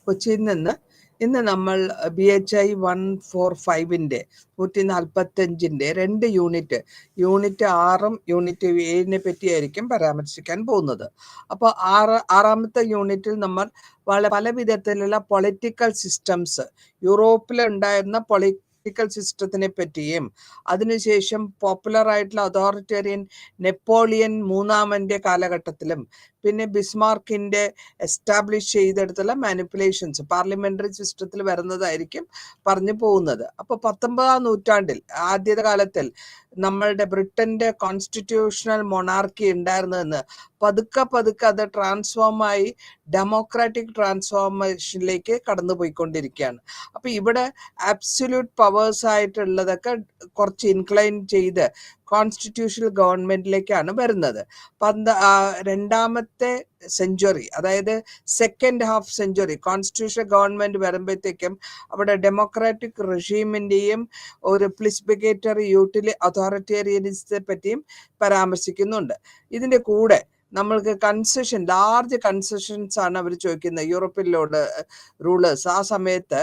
കൊച്ചിയിൽ നിന്ന് ഇന്ന് നമ്മൾ BHI 145-ന്റെ 145-ന്റെ 2 യൂണിറ്റ് 6-ഉം യൂണിറ്റ് 7-നെ പറ്റിയായിരിക്കും പരാമർശിക്കാൻ പോകുന്നത്. അപ്പോൾ ആറാമത്തെ യൂണിറ്റിൽ നമ്മൾ പല വിധത്തിലുള്ള പൊളിറ്റിക്കൽ സിസ്റ്റംസ്, യൂറോപ്പിലുണ്ടായിരുന്ന പൊളിറ്റിക്കൽ സിസ്റ്റത്തിനെ പറ്റിയും അതിനുശേഷം പോപ്പുലർ ആയിട്ടുള്ള അതോറിറ്റേറിയൻ നെപ്പോളിയൻ മൂന്നാമന്റെ കാലഘട്ടത്തിലും പിന്നെ ബിസ്മാർക്കിന്റെ എസ്റ്റാബ്ലിഷ് ചെയ്തെടുത്തുള്ള മാനിപ്പുലേഷൻസ് പാർലമെന്ററി സിസ്റ്റത്തിൽ വരുന്നതായിരിക്കും പറഞ്ഞു പോകുന്നത്. അപ്പോൾ 19-ാം നൂറ്റാണ്ടിൽ ആദ്യകാലത്തിൽ നമ്മളുടെ ബ്രിട്ടന്റെ കോൺസ്റ്റിറ്റ്യൂഷണൽ മൊണാർക്കി ഉണ്ടായിരുന്നതെന്ന് പതുക്കെ അത് ട്രാൻസ്ഫോമായി ഡെമോക്രാറ്റിക് ട്രാൻസ്ഫോർമേഷനിലേക്ക് കടന്നുപോയിക്കൊണ്ടിരിക്കുകയാണ്. അപ്പൊ ഇവിടെ അബ്സല്യൂട്ട് പവേഴ്സ് ആയിട്ടുള്ളതൊക്കെ കുറച്ച് ഇൻക്ലൈൻ ചെയ്ത് കോൺസ്റ്റിറ്റ്യൂഷണൽ ഗവൺമെന്റിലേക്കാണ് വരുന്നത്. രണ്ടാമത്തെ സെഞ്ചുറി, അതായത് second half century constitutional government വരുമ്പോഴത്തേക്കും അവിടെ ഡെമോക്രാറ്റിക് റെഷീമിന്റെയും ഒരു പ്ലിസ്ബിഗേറ്ററി അതോറിറ്റേറിയനിസത്തെ പറ്റിയും പരാമർശിക്കുന്നുണ്ട്. ഇതിന്റെ കൂടെ നമ്മൾക്ക് ലാർജ് കൺസെഷൻസ് ആണ് അവർ ചോദിക്കുന്നത് യൂറോപ്പിലോട് റൂളേഴ്സ്. ആ സമയത്ത്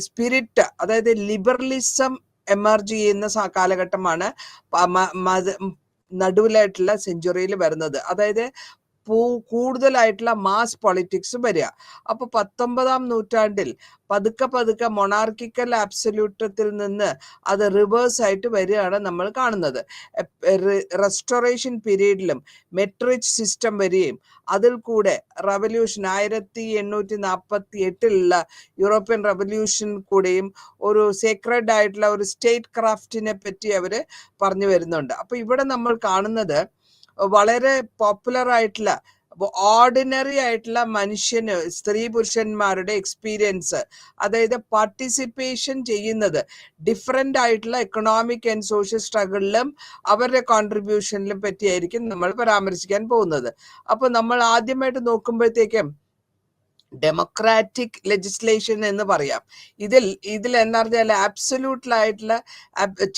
സ്പിരിറ്റ്, അതായത് ലിബറലിസം എമർജ് ചെയ്യുന്ന കാലഘട്ടമാണ് നടുവിലായിട്ടുള്ള സെഞ്ചുറിയിൽ വരുന്നത്. അതായത് കൂടുതലായിട്ടുള്ള മാസ് പൊളിറ്റിക്സ് വരിക. അപ്പൊ 19-ാം നൂറ്റാണ്ടിൽ പതുക്കെ മൊണാർക്കിക്കൽ ആബ്സല്യൂട്ടത്തിൽ നിന്ന് അത് റിവേഴ്സ് ആയിട്ട് വരികയാണ് നമ്മൾ കാണുന്നത്. റെസ്റ്റോറേഷൻ പീരീഡിലും മെട്രിച്ച് സിസ്റ്റം വരികയും അതിൽ കൂടെ റവല്യൂഷൻ 1848 യൂറോപ്യൻ റവല്യൂഷൻ കൂടെയും ഒരു സേക്രഡ് ആയിട്ടുള്ള ഒരു സ്റ്റേറ്റ് ക്രാഫ്റ്റിനെ പറ്റി അവര് പറഞ്ഞു വരുന്നുണ്ട്. അപ്പൊ ഇവിടെ നമ്മൾ കാണുന്നത് വളരെ പോപ്പുലർ ആയിട്ടുള്ള ഓർഡിനറി ആയിട്ടുള്ള മനുഷ്യന്, സ്ത്രീ പുരുഷന്മാരുടെ എക്സ്പീരിയൻസ്, അതായത് പാർട്ടിസിപ്പേഷൻ ചെയ്യുന്നത് ഡിഫറെന്റ് ആയിട്ടുള്ള എക്കണോമിക് ആൻഡ് സോഷ്യൽ സ്ട്രഗിളിലും അവരുടെ കോൺട്രിബ്യൂഷനിലും പറ്റിയായിരിക്കും നമ്മൾ പരാമർശിക്കാൻ പോകുന്നത്. അപ്പൊ നമ്മൾ ആദ്യമായിട്ട് നോക്കുമ്പോഴത്തേക്കും ഡെമോക്രാറ്റിക് ലെജിസ്ലേഷൻ എന്ന് പറയാം. ഇതിൽ എന്താ പറഞ്ഞാൽ ആബ്സല്യൂട്ടിലായിട്ടുള്ള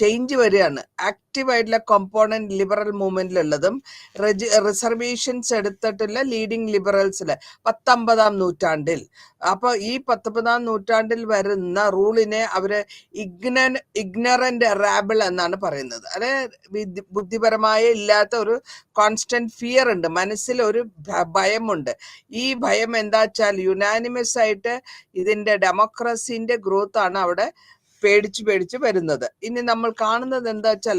ചേഞ്ച് വരികയാണ്. ആക്റ്റീവ് ആയിട്ടുള്ള കോമ്പോണന്റ് ലിബറൽ മൂവ്മെന്റിലുള്ളതും റിസർവേഷൻസ് എടുത്തിട്ടുള്ള ലീഡിങ് ലിബറൽസില് 19-ാം നൂറ്റാണ്ടിൽ. അപ്പൊ ഈ 19-ാം നൂറ്റാണ്ടിൽ വരുന്ന റൂളിനെ അവര് ഇഗ്നറന്റ് റാബിൾ എന്നാണ് പറയുന്നത്. അതായത് ബുദ്ധിപരമായ ഇല്ലാത്ത ഒരു കോൺസ്റ്റന്റ് ഫിയർ ഉണ്ട്, മനസ്സിൽ ഒരു ഭയമുണ്ട്. ഈ ഭയം എന്താ വെച്ചാൽ യുനാനിമസ് ആയിട്ട് ഇതിന്റെ ഡെമോക്രസിന്റെ ഗ്രോത്ത് ആണ് അവിടെ പേടിച്ച് വരുന്നത്. ഇനി നമ്മൾ കാണുന്നത് എന്താ വെച്ചാൽ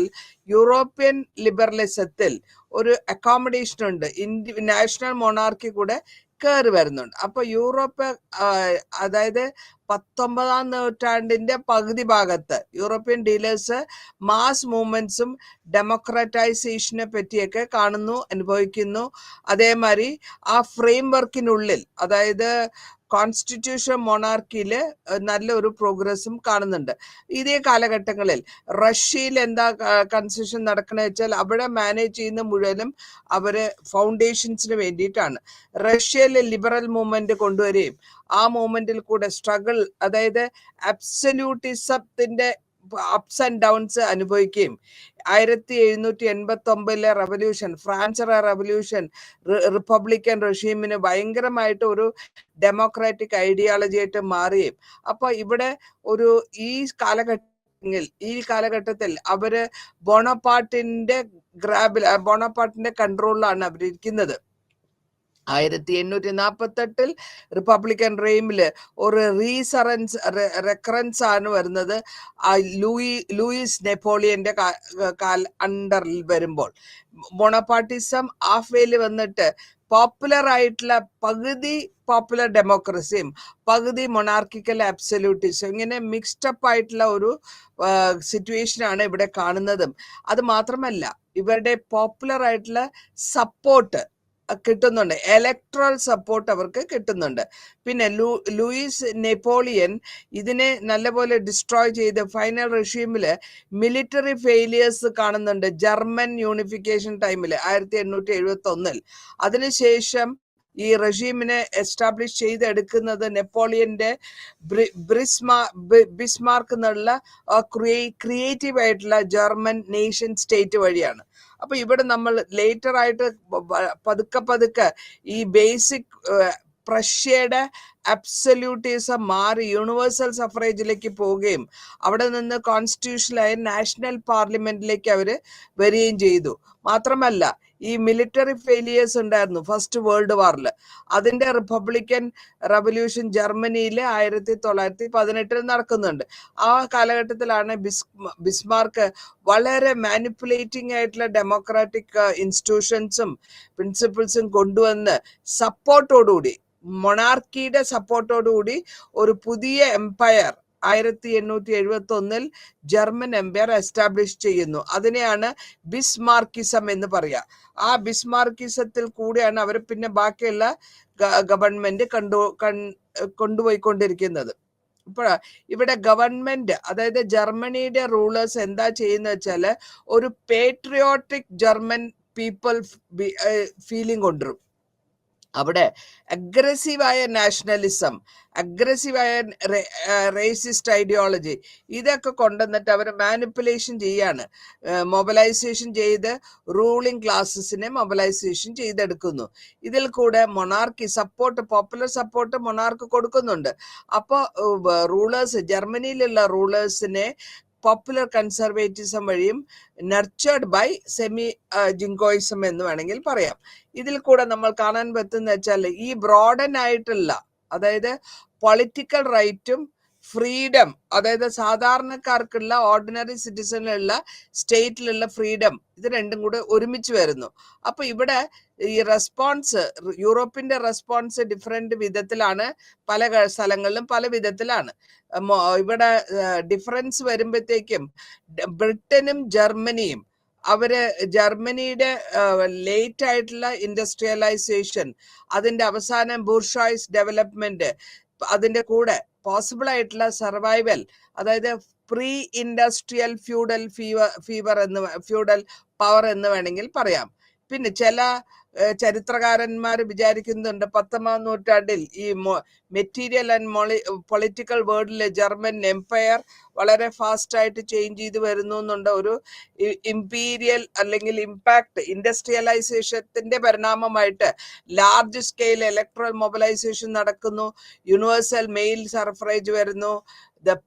യൂറോപ്യൻ ലിബറലിസത്തിൽ ഒരു അക്കോമഡേഷൻ ഉണ്ട്, നാഷണൽ മൊണാർക്കി കൂടെ കയറി വരുന്നുണ്ട്. അപ്പൊ യൂറോപ്പ്, അതായത് 19-ാം നൂറ്റാണ്ടിന്റെ പകുതി ഭാഗത്ത് യൂറോപ്യൻ ഡീലേഴ്സ് മാസ് മൂവ്മെന്റ്സും ഡെമോക്രാറ്റൈസേഷനെ പറ്റിയൊക്കെ കാണുന്നു, അനുഭവിക്കുന്നു. അതേമാതിരി ആ ഫ്രെയിം വർക്കിനുള്ളിൽ, അതായത് കോൺസ്റ്റിറ്റ്യൂഷൻ മൊണാർക്കിയില് നല്ലൊരു പ്രോഗ്രസും കാണുന്നുണ്ട്. ഇതേ കാലഘട്ടങ്ങളിൽ റഷ്യയിൽ എന്താ കൺസെഷൻ നടക്കണ വെച്ചാൽ അവിടെ മാനേജ് ചെയ്യുന്ന മുഴുവനും അവര് ഫൗണ്ടേഷൻസിന് വേണ്ടിയിട്ടാണ്. റഷ്യയിലെ ലിബറൽ മൂവ്മെന്റ് കൊണ്ടുവരികയും ആ മൂവ്മെന്റിൽ കൂടെ സ്ട്രഗിൾ, അതായത് അബ്സല്യൂട്ടിസത്തിന്റെ അപ്സ് ആൻഡ് ഡൗൺസ് അനുഭവിക്കുകയും 1789 റവല്യൂഷൻ, ഫ്രാൻസ് റവല്യൂഷൻ, റിപ്പബ്ലിക്കൻ റെഷീമിന് ഭയങ്കരമായിട്ട് ഒരു ഡെമോക്രാറ്റിക് ഐഡിയോളജി ആയിട്ട് മാറുകയും, അപ്പൊ ഇവിടെ ഒരു ഈ കാലഘട്ടത്തിൽ അവര് ബോണപ്പാർട്ടിന്റെ കൺട്രോളിലാണ് അവരിയ്ക്കുന്നത്. 1848 റിപ്പബ്ലിക്കൻ റെയിമില് ഒരു റെക്കറൻസ് ആണ് വരുന്നത് ലൂയിസ് നെപ്പോളിയന്റെ അണ്ടറിൽ വരുമ്പോൾ. ബോണപ്പാർട്ടിസം ഹാഫ് വേയിൽ വന്നിട്ട് പോപ്പുലർ ആയിട്ടുള്ള പകുതി പോപ്പുലർ ഡെമോക്രസിയും പകുതി മൊണാർക്കിക്കൽ അബ്സല്യൂട്ടിസം, ഇങ്ങനെ മിക്സ്ഡപ്പ് ആയിട്ടുള്ള ഒരു സിറ്റുവേഷൻ ആണ് ഇവിടെ കാണുന്നതും. അത് മാത്രമല്ല ഇവരുടെ പോപ്പുലർ ആയിട്ടുള്ള സപ്പോർട്ട് കിട്ടുന്നുണ്ട്, ഇലക്ട്രൽ സപ്പോർട്ട് അവർക്ക് കിട്ടുന്നുണ്ട്. പിന്നെ ലൂയിസ് നെപ്പോളിയൻ ഇതിനെ നല്ലപോലെ ഡിസ്ട്രോയ് ചെയ്ത് ഫൈനൽ റെഷീമില് മിലിറ്ററി ഫെയിലിയേഴ്സ് കാണുന്നുണ്ട് ജർമ്മൻ യൂണിഫിക്കേഷൻ ടൈമില് 1871. അതിനുശേഷം ഈ റെഷീമിനെ എസ്റ്റാബ്ലിഷ് ചെയ്തെടുക്കുന്നത് നെപ്പോളിയന്റെ ബിസ്മാർക്ക് എന്നുള്ള ക്രിയേറ്റീവ് ആയിട്ടുള്ള ജർമ്മൻ നേഷൻ സ്റ്റേറ്റ് വഴിയാണ്. അപ്പൊ ഇവിടെ നമ്മൾ ലേറ്റർ ആയിട്ട് പതുക്കെ ഈ ബേസിക് പ്രഷ്യയുടെ അബ്സല്യൂട്ടിസം മാറി യൂണിവേഴ്സൽ സഫറേജിലേക്ക് പോവുകയും അവിടെ നിന്ന് കോൺസ്റ്റിറ്റ്യൂഷനായ നാഷണൽ പാർലമെന്റിലേക്ക് അവർ വരികയും ചെയ്തു. മാത്രമല്ല ഈ മിലിറ്ററി ഫെയിലിയേഴ്സ് ഉണ്ടായിരുന്നു ഫസ്റ്റ് വേൾഡ് വാറിൽ. അതിന്റെ റിപ്പബ്ലിക്കൻ റവല്യൂഷൻ ജർമ്മനിയിൽ 1918 നടക്കുന്നുണ്ട്. ആ കാലഘട്ടത്തിലാണ് ബിസ്മാർക്ക് വളരെ മാനിപ്പുലേറ്റിംഗ് ആയിട്ടുള്ള ഡെമോക്രാറ്റിക് ഇൻസ്റ്റിറ്റ്യൂഷൻസും പ്രിൻസിപ്പിൾസും കൊണ്ടുവന്ന് സപ്പോർട്ടോടുകൂടി, മൊണാർക്കിയുടെ സപ്പോർട്ടോടുകൂടി ഒരു പുതിയ എംപയർ 1871 ജർമ്മൻ എംപയർ എസ്റ്റാബ്ലിഷ് ചെയ്യുന്നു. അതിനെയാണ് ബിസ്മാർക്കിസം എന്ന് പറയുക. ആ ബിസ്മാർക്കിസത്തിൽ കൂടെയാണ് അവർ പിന്നെ ബാക്കിയുള്ള ഗവൺമെന്റ് കൊണ്ടുപോയിക്കൊണ്ടിരിക്കുന്നത്. ഇപ്പോൾ ഇവിടെ ഗവൺമെന്റ്, അതായത് ജർമ്മനിയുടെ റൂളേഴ്സ് എന്താ ചെയ്യുന്ന വെച്ചാല് ഒരു പേട്രിയോട്ടിക് ജർമ്മൻ പീപ്പിൾ ഫീലിംഗ് കൊണ്ടുവരും. അവിടെ അഗ്രസീവായ നാഷണലിസം, അഗ്രസീവായ റേസിസ്റ്റ് ഐഡിയോളജി, ഇതൊക്കെ കൊണ്ടുവന്നിട്ട് അവർ മാനിപ്പുലേഷൻ ചെയ്യാണ്. മൊബിലൈസേഷൻ ചെയ്ത് റൂളിംഗ് ക്ലാസ്സസിനെ മൊബിലൈസേഷൻ ചെയ്തെടുക്കുന്നു. ഇതിൽ കൂടെ monarchy support, popular support monarch കൊടുക്കുന്നുണ്ട്. അപ്പോൾ റൂളേഴ്സ്, ജർമ്മനിയിലുള്ള റൂളേഴ്സിനെ പോപ്പുലർ കൺസർവേറ്റിസം വഴിയും നർച്ചേർഡ് ബൈ സെമി ജിങ്കോയിസം എന്ന് വേണമെങ്കിൽ പറയാം. ഇതിൽ കൂടെ നമ്മൾ കാണാൻ പറ്റുന്ന വെച്ചാൽ ഈ ബ്രോഡൻ ആയിട്ടുള്ള, അതായത് പൊളിറ്റിക്കൽ റൈറ്റും ഫ്രീഡം, അതായത് സാധാരണക്കാർക്കുള്ള, ഓർഡിനറി സിറ്റിസണിലുള്ള സ്റ്റേറ്റിലുള്ള ഫ്രീഡം, ഇത് രണ്ടും കൂടെ ഒരുമിച്ച് വരുന്നു. അപ്പൊ ഇവിടെ ഈ റെസ്പോൺസ്, യൂറോപ്പിന്റെ റെസ്പോൺസ് ഡിഫറെന്റ് വിധത്തിലാണ്, പല സ്ഥലങ്ങളിലും പല വിധത്തിലാണ്. ഇവിടെ ഡിഫറൻസ് വരുമ്പോഴത്തേക്കും ബ്രിട്ടനും ജർമ്മനിയും, അവര് ജർമ്മനിയുടെ ലേറ്റ് ആയിട്ടുള്ള ഇൻഡസ്ട്രിയലൈസേഷൻ, അതിന്റെ അവസാനം ബൂർഷ്വായ്സ് ഡെവലപ്മെന്റ്, അതിന്റെ കൂടെ പോസിബിൾ ആയിട്ടുള്ള സർവൈവൽ, അതായത് pre industrial feudal feudal power എന്ന് വേണമെങ്കിൽ പറയാം. പിന്നെ ചില ചരിത്രകാരന്മാർ വിചാരിക്കുന്നുണ്ട് 19ാം നൂറ്റാണ്ടിൽ ഈ മെറ്റീരിയൽ ആൻഡ് പൊളിറ്റിക്കൽ വേൾഡിലെ ജർമ്മൻ എംപയർ വളരെ ഫാസ്റ്റ് ആയിട്ട് ചേഞ്ച് ചെയ്ത് വരുന്നു എന്നുണ്ട്. ഒരു ഇമ്പീരിയൽ അല്ലെങ്കിൽ ഇമ്പാക്ട്, ഇൻഡസ്ട്രിയലൈസേഷന്റെ പരിണാമമായിട്ട് ലാർജ് സ്കെയിൽ ഇലക്ട്രൽ മൊബിലൈസേഷൻ നടക്കുന്നു, യൂണിവേഴ്സൽ മെയിൽ സഫറേജ് വരുന്നു,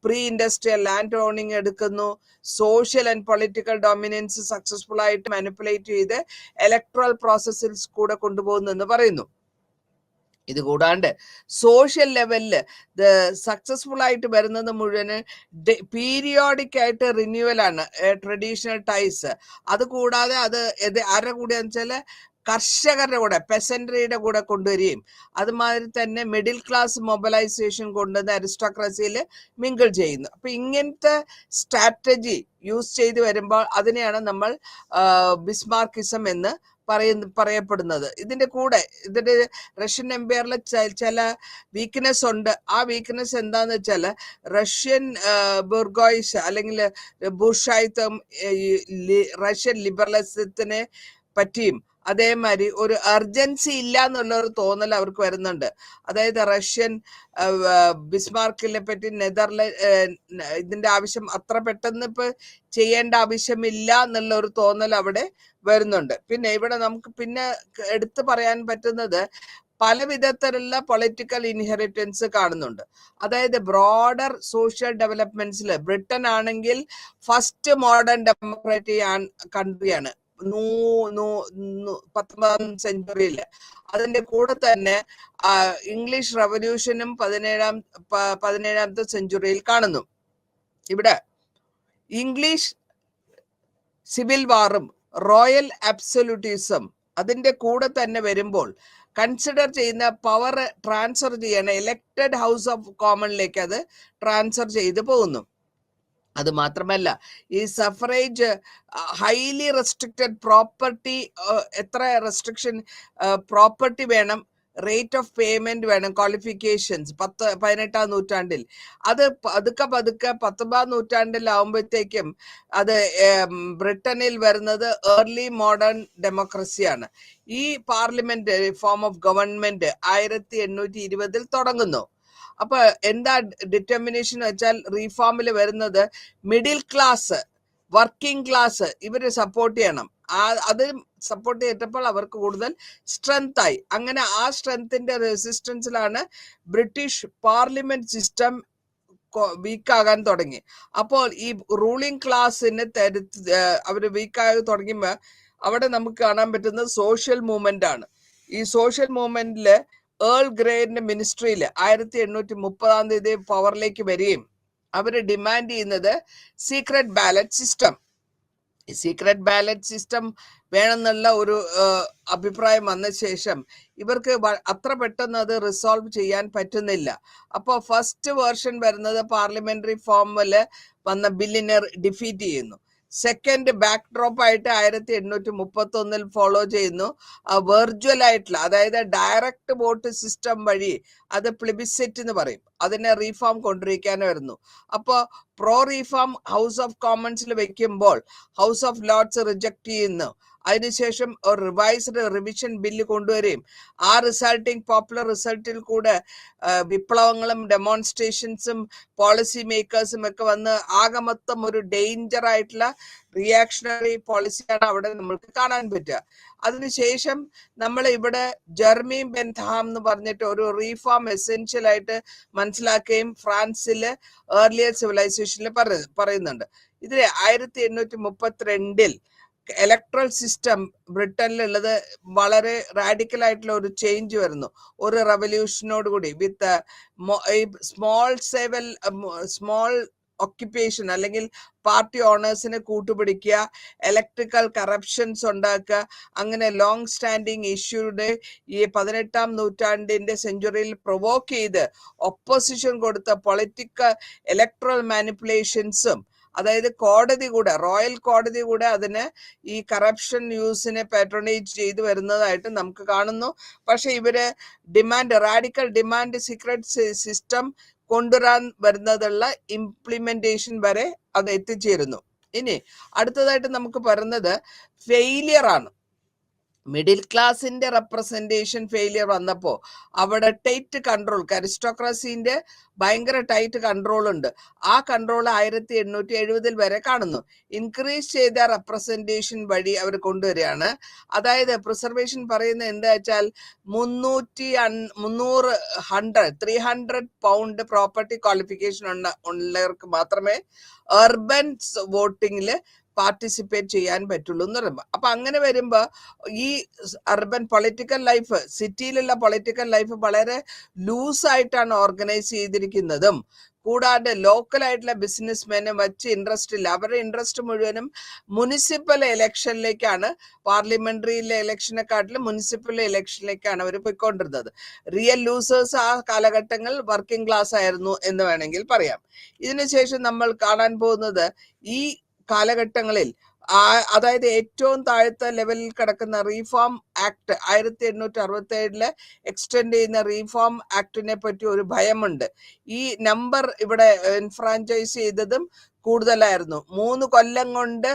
പ്രീ ഇൻഡസ്ട്രിയൽ ലാൻഡ് ഓണിങ് എടുക്കുന്നു, social and political dominance successful ആയിട്ട് മാനിപ്പുലേറ്റ് ചെയ്ത് ഇലക്ട്രൽ പ്രോസസ്സിൽ കൂടെ കൊണ്ടുപോകുന്നു എന്ന് പറയുന്നു. ഇത് കൂടാണ്ട് സോഷ്യൽ ലെവലില് സക്സസ്ഫുൾ ആയിട്ട് വരുന്നത് മുഴുവന് പീരിയോഡിക് ആയിട്ട് റിന്യൂവൽ ആണ്, ട്രഡീഷണൽ ടൈസ്. അത് കൂടാതെ അത് ആരുടെ കൂടെയാന്ന് വെച്ചാല് കർഷകരുടെ കൂടെ, പെസൻട്രിയുടെ കൂടെ കൊണ്ടുവരികയും അതുമാതിരി തന്നെ മിഡിൽ ക്ലാസ് മൊബിലൈസേഷൻ കൊണ്ടുവന്ന് അരിസ്റ്റോക്രസിയിൽ മിങ്കിൾ ചെയ്യുന്നു. അപ്പൊ ഇങ്ങനത്തെ സ്ട്രാറ്റജി യൂസ് ചെയ്ത് വരുമ്പോൾ അതിനെയാണ് നമ്മൾ ബിസ്മാർക്കിസം എന്ന് പറയപ്പെടുന്നത്. ഇതിന്റെ കൂടെ ഇതിന്റെ റഷ്യൻ എംപയറിലെ ചില വീക്ക്നെസ് ഉണ്ട്. ആ വീക്ക്നെസ് എന്താന്ന് വെച്ചാൽ റഷ്യൻ ബുർഗോയ്സ് അല്ലെങ്കിൽ ബുർഷായിത്വം, റഷ്യൻ ലിബറലിസത്തിനെ പറ്റിയും അതേമാതിരി ഒരു അർജൻസി ഇല്ല എന്നുള്ള ഒരു തോന്നൽ അവർക്ക് വരുന്നുണ്ട്. അതായത് റഷ്യൻ ബിസ്മാർക്കിനെ പറ്റി ഇതിന്റെ ആവശ്യം അത്ര പെട്ടെന്ന് ഇപ്പൊ ചെയ്യേണ്ട ആവശ്യമില്ല എന്നുള്ള ഒരു തോന്നൽ അവിടെ വരുന്നുണ്ട്. പിന്നെ ഇവിടെ നമുക്ക് പിന്നെ എടുത്തു പറയാൻ പറ്റുന്നത് പല വിധത്തിലുള്ള പൊളിറ്റിക്കൽ ഇൻഹെറിറ്റൻസ് കാണുന്നുണ്ട്. അതായത് ബ്രോഡർ സോഷ്യൽ ഡെവലപ്മെന്റ്സിൽ ബ്രിട്ടൻ ആണെങ്കിൽ ഫസ്റ്റ് മോഡേൺ ഡെമോക്രാറ്റിക് കൺട്രിയാണ് 19ാം സെഞ്ചുറിയില്. അതിന്റെ കൂടെ തന്നെ ഇംഗ്ലീഷ് റവല്യൂഷനും 17ാമത്തെ സെഞ്ചുറിയിൽ കാണുന്നു. ഇവിടെ ഇംഗ്ലീഷ് സിവിൽ വാറും റോയൽ അബ്സൊല്യൂട്ടിസം അതിന്റെ കൂടെ തന്നെ വരുമ്പോൾ കൺസിഡർ ചെയ്യുന്ന പവർ ട്രാൻസ്ഫർ ചെയ്യണം, ഇലക്റ്റഡ് ഹൗസ് ഓഫ് കോമണിലേക്ക് അത് ട്രാൻസ്ഫർ ചെയ്ത് പോകുന്നു. അത് മാത്രമല്ല ഈ സഫറേജ് ഹൈലി റെസ്ട്രിക്റ്റഡ് പ്രോപ്പർട്ടി, എത്ര റെസ്ട്രിക്ഷൻ പ്രോപ്പർട്ടി വേണം, റേറ്റ് ഓഫ് പേയ്മെന്റ് വേണം, ക്വാളിഫിക്കേഷൻസ് 18ാം നൂറ്റാണ്ടിൽ. അത് പതുക്കെ 19ാം നൂറ്റാണ്ടിലാവുമ്പോഴത്തേക്കും അത് ബ്രിട്ടനിൽ വരുന്നത് ഏർലി മോഡേൺ ഡെമോക്രസിയാണ്. ഈ പാർലമെന്റ് ഫോം ഓഫ് ഗവൺമെന്റ് 1820 തുടങ്ങുന്നു. അപ്പൊ എന്താ ഡിറ്റർമിനേഷൻ വെച്ചാൽ റീഫോമിൽ വരുന്നത് മിഡിൽ ക്ലാസ്, വർക്കിംഗ് ക്ലാസ് ഇവര് സപ്പോർട്ട് ചെയ്യണം. അത് സപ്പോർട്ട് ചെയ്തപ്പോൾ അവർക്ക് കൂടുതൽ സ്ട്രെങ്ത് ആയി. അങ്ങനെ ആ സ്ട്രെങ്ത്തിന്റെ റെസിസ്റ്റൻസിലാണ് ബ്രിട്ടീഷ് പാർലമെന്റ് സിസ്റ്റം വീക്കാകാൻ തുടങ്ങി. അപ്പോൾ ഈ റൂളിംഗ് ക്ലാസ്സിന് അവര് വീക്കായി തുടങ്ങിയപ്പോ അവിടെ നമുക്ക് കാണാൻ പറ്റുന്നത് സോഷ്യൽ മൂവ്മെന്റ് ആണ്. ഈ സോഷ്യൽ മൂവ്മെന്റില് ഏൾ ഗ്രേന്റെ മിനിസ്ട്രിയിൽ 1830 പവറിലേക്ക് വരികയും അവര് ഡിമാൻഡ് ചെയ്യുന്നത് secret ballot system. Secret ballot system വേണമെന്നുള്ള ഒരു അഭിപ്രായം വന്ന ശേഷം ഇവർക്ക് അത്ര പെട്ടെന്ന് അത് റിസോൾവ് ചെയ്യാൻ പറ്റുന്നില്ല. അപ്പോൾ ഫസ്റ്റ് വേർഷൻ വരുന്നത് പാർലമെന്ററി ഫോമില് വന്ന ബില്ലിനെ ഡിഫീറ്റ് ചെയ്യുന്നു. സെക്കൻഡ് ബാക്ക് ഡ്രോപ്പ് ആയിട്ട് 1831 ഫോളോ ചെയ്യുന്നു വെർച്വൽ ആയിട്ടുള്ള, അതായത് ഡയറക്റ്റ് വോട്ട് സിസ്റ്റം വഴി, അത് പ്ലിബിസെറ്റ് എന്ന് പറയും, അതിനെ റീഫോം കൊണ്ടിരിക്കാൻ വരുന്നു. അപ്പോ പ്രോ റീഫോം ഹൗസ് ഓഫ് കോമൺസിൽ വെക്കുമ്പോൾ ഹൗസ് ഓഫ് ലോർഡ്സ് റിജക്ട് ചെയ്യുന്നു. അതിനുശേഷം ഒരു റിവൈസ്ഡ് റിവിഷൻ ബില്ല് കൊണ്ടുവരികയും ആ റിസൾട്ടിങ് പോപ്പുലർ റിസൾട്ടിൽ കൂടെ വിപ്ലവങ്ങളും ഡെമോൺസ്ട്രേഷൻസും പോളിസി മേക്കേഴ്സും ഒക്കെ വന്ന് ആകെ മൊത്തം ഒരു ഡേഞ്ചർ ആയിട്ടുള്ള റിയാക്ഷണറി പോളിസിയാണ് അവിടെ നമ്മൾക്ക് കാണാൻ പറ്റുക. അതിനുശേഷം നമ്മൾ ഇവിടെ ജെർമി ബെൻഹാം എന്ന് പറഞ്ഞിട്ട് ഒരു റീഫോം എസെൻഷ്യൽ ആയിട്ട് മനസ്സിലാക്കുകയും ഫ്രാൻസില് ഏർലിയർ സിവിലൈസേഷനിൽ പറയുന്നുണ്ട്. ഇതിൽ 1832 ഇലക്ട്രൽ സിസ്റ്റം ബ്രിട്ടനിലുള്ളത് വളരെ റാഡിക്കൽ ആയിട്ടുള്ള ഒരു ചേഞ്ച് വരുന്നു, ഒരു റെവല്യൂഷനോട് കൂടി. വിത്ത് സ്മോൾ ഒക്യുപ്പേഷൻ അല്ലെങ്കിൽ പാർട്ടി ഓണേഴ്സിനെ കൂട്ടുപിടിക്കുക, ഇലക്ട്രിക്കൽ കറപ്ഷൻസ് ഉണ്ടാക്കുക. അങ്ങനെ ലോങ് സ്റ്റാൻഡിങ് ഇഷ്യൂടെ ഈ 18ാം നൂറ്റാണ്ടിന്റെ സെഞ്ചുറിയിൽ പ്രൊവോക്ക് ചെയ്ത് ഒപ്പോസിഷൻ കൊടുത്ത പൊളിറ്റിക്കൽ ഇലക്ട്രൽ മാനിപ്പുലേഷൻസും, അതായത് കോടതി കൂടെ, റോയൽ കോടതി കൂടെ അതിന് ഈ കറപ്ഷൻ യൂസിനെ പാട്രണേജ് ചെയ്തു വരുന്നതായിട്ട് നമുക്ക് കാണുന്നു. പക്ഷെ ഇവര് റാഡിക്കൽ ഡിമാൻഡ് സീക്രട്ട് സിസ്റ്റം കൊണ്ടുവരാൻ വരുന്നതുള്ള ഇംപ്ലിമെന്റേഷൻ വരെ അത് എത്തിച്ചേരുന്നു. ഇനി അടുത്തതായിട്ട് നമുക്ക് പറയുന്നത് ഫെയിലിയർ ആണ്. മിഡിൽ ക്ലാസിന്റെ റെപ്രസെന്റേഷൻ ഫെയിലിയർ വന്നപ്പോ അവിടെ ടൈറ്റ് കൺട്രോൾ, അരിസ്റ്റോക്രസിന്റെ ഭയങ്കര ടൈറ്റ് കൺട്രോൾ ഉണ്ട്. ആ കൺട്രോൾ 1870 വരെ കാണുന്നു. ഇൻക്രീസ് ചെയ്ത റെപ്രസെന്റേഷൻ വഴി അവർ കൊണ്ടുവരികയാണ്. അതായത് പ്രിസർവേഷൻ പറയുന്നത് എന്താ വെച്ചാൽ 300 പൗണ്ട് പ്രോപ്പർട്ടി ക്വാളിഫിക്കേഷൻ ഉള്ളവർക്ക് മാത്രമേ അർബൻ വോട്ടിങ്ങില് പാർട്ടിസിപ്പേറ്റ് ചെയ്യാൻ പറ്റുള്ളൂ എന്ന് പറയുമ്പോൾ, അപ്പൊ അങ്ങനെ വരുമ്പോ ഈ അർബൻ പൊളിറ്റിക്കൽ ലൈഫ്, സിറ്റിയിലുള്ള പൊളിറ്റിക്കൽ ലൈഫ് വളരെ ലൂസായിട്ടാണ് ഓർഗനൈസ് ചെയ്തിരിക്കുന്നതും, കൂടാതെ ലോക്കൽ ആയിട്ടുള്ള ബിസിനസ്മെനും വെച്ച് ഇൻട്രസ്റ്റ് ഇല്ല. അവരുടെ ഇൻട്രസ്റ്റ് മുഴുവനും മുനിസിപ്പൽ ഇലക്ഷനിലേക്കാണ്. പാർലമെന്ററിയിലെ ഇലക്ഷനെക്കാട്ടിലും മുനിസിപ്പൽ ഇലക്ഷനിലേക്കാണ് അവർ പോയിക്കൊണ്ടിരുന്നത്. റിയൽ ലൂസേഴ്സ് ആ കാലഘട്ടങ്ങൾ വർക്കിംഗ് ക്ലാസ് ആയിരുന്നു എന്ന് വേണമെങ്കിൽ പറയാം. ഇതിനുശേഷം നമ്മൾ കാണാൻ പോകുന്നത് ഈ കാലഘട്ടങ്ങളിൽ അതായത് ഏറ്റവും താഴത്തെ ലെവലിൽ കിടക്കുന്ന റീഫോം ആക്ട് 1867 എക്സ്റ്റെൻഡ് ചെയ്യുന്ന റീഫോം ആക്ടിനെ പറ്റി ഒരു ഭയമുണ്ട്. ഈ നമ്പർ ഇവിടെ എൻഫ്രാഞ്ചൈസ് ചെയ്തതും കൂടുതലായിരുന്നു. 3 കൊല്ലം കൊണ്ട്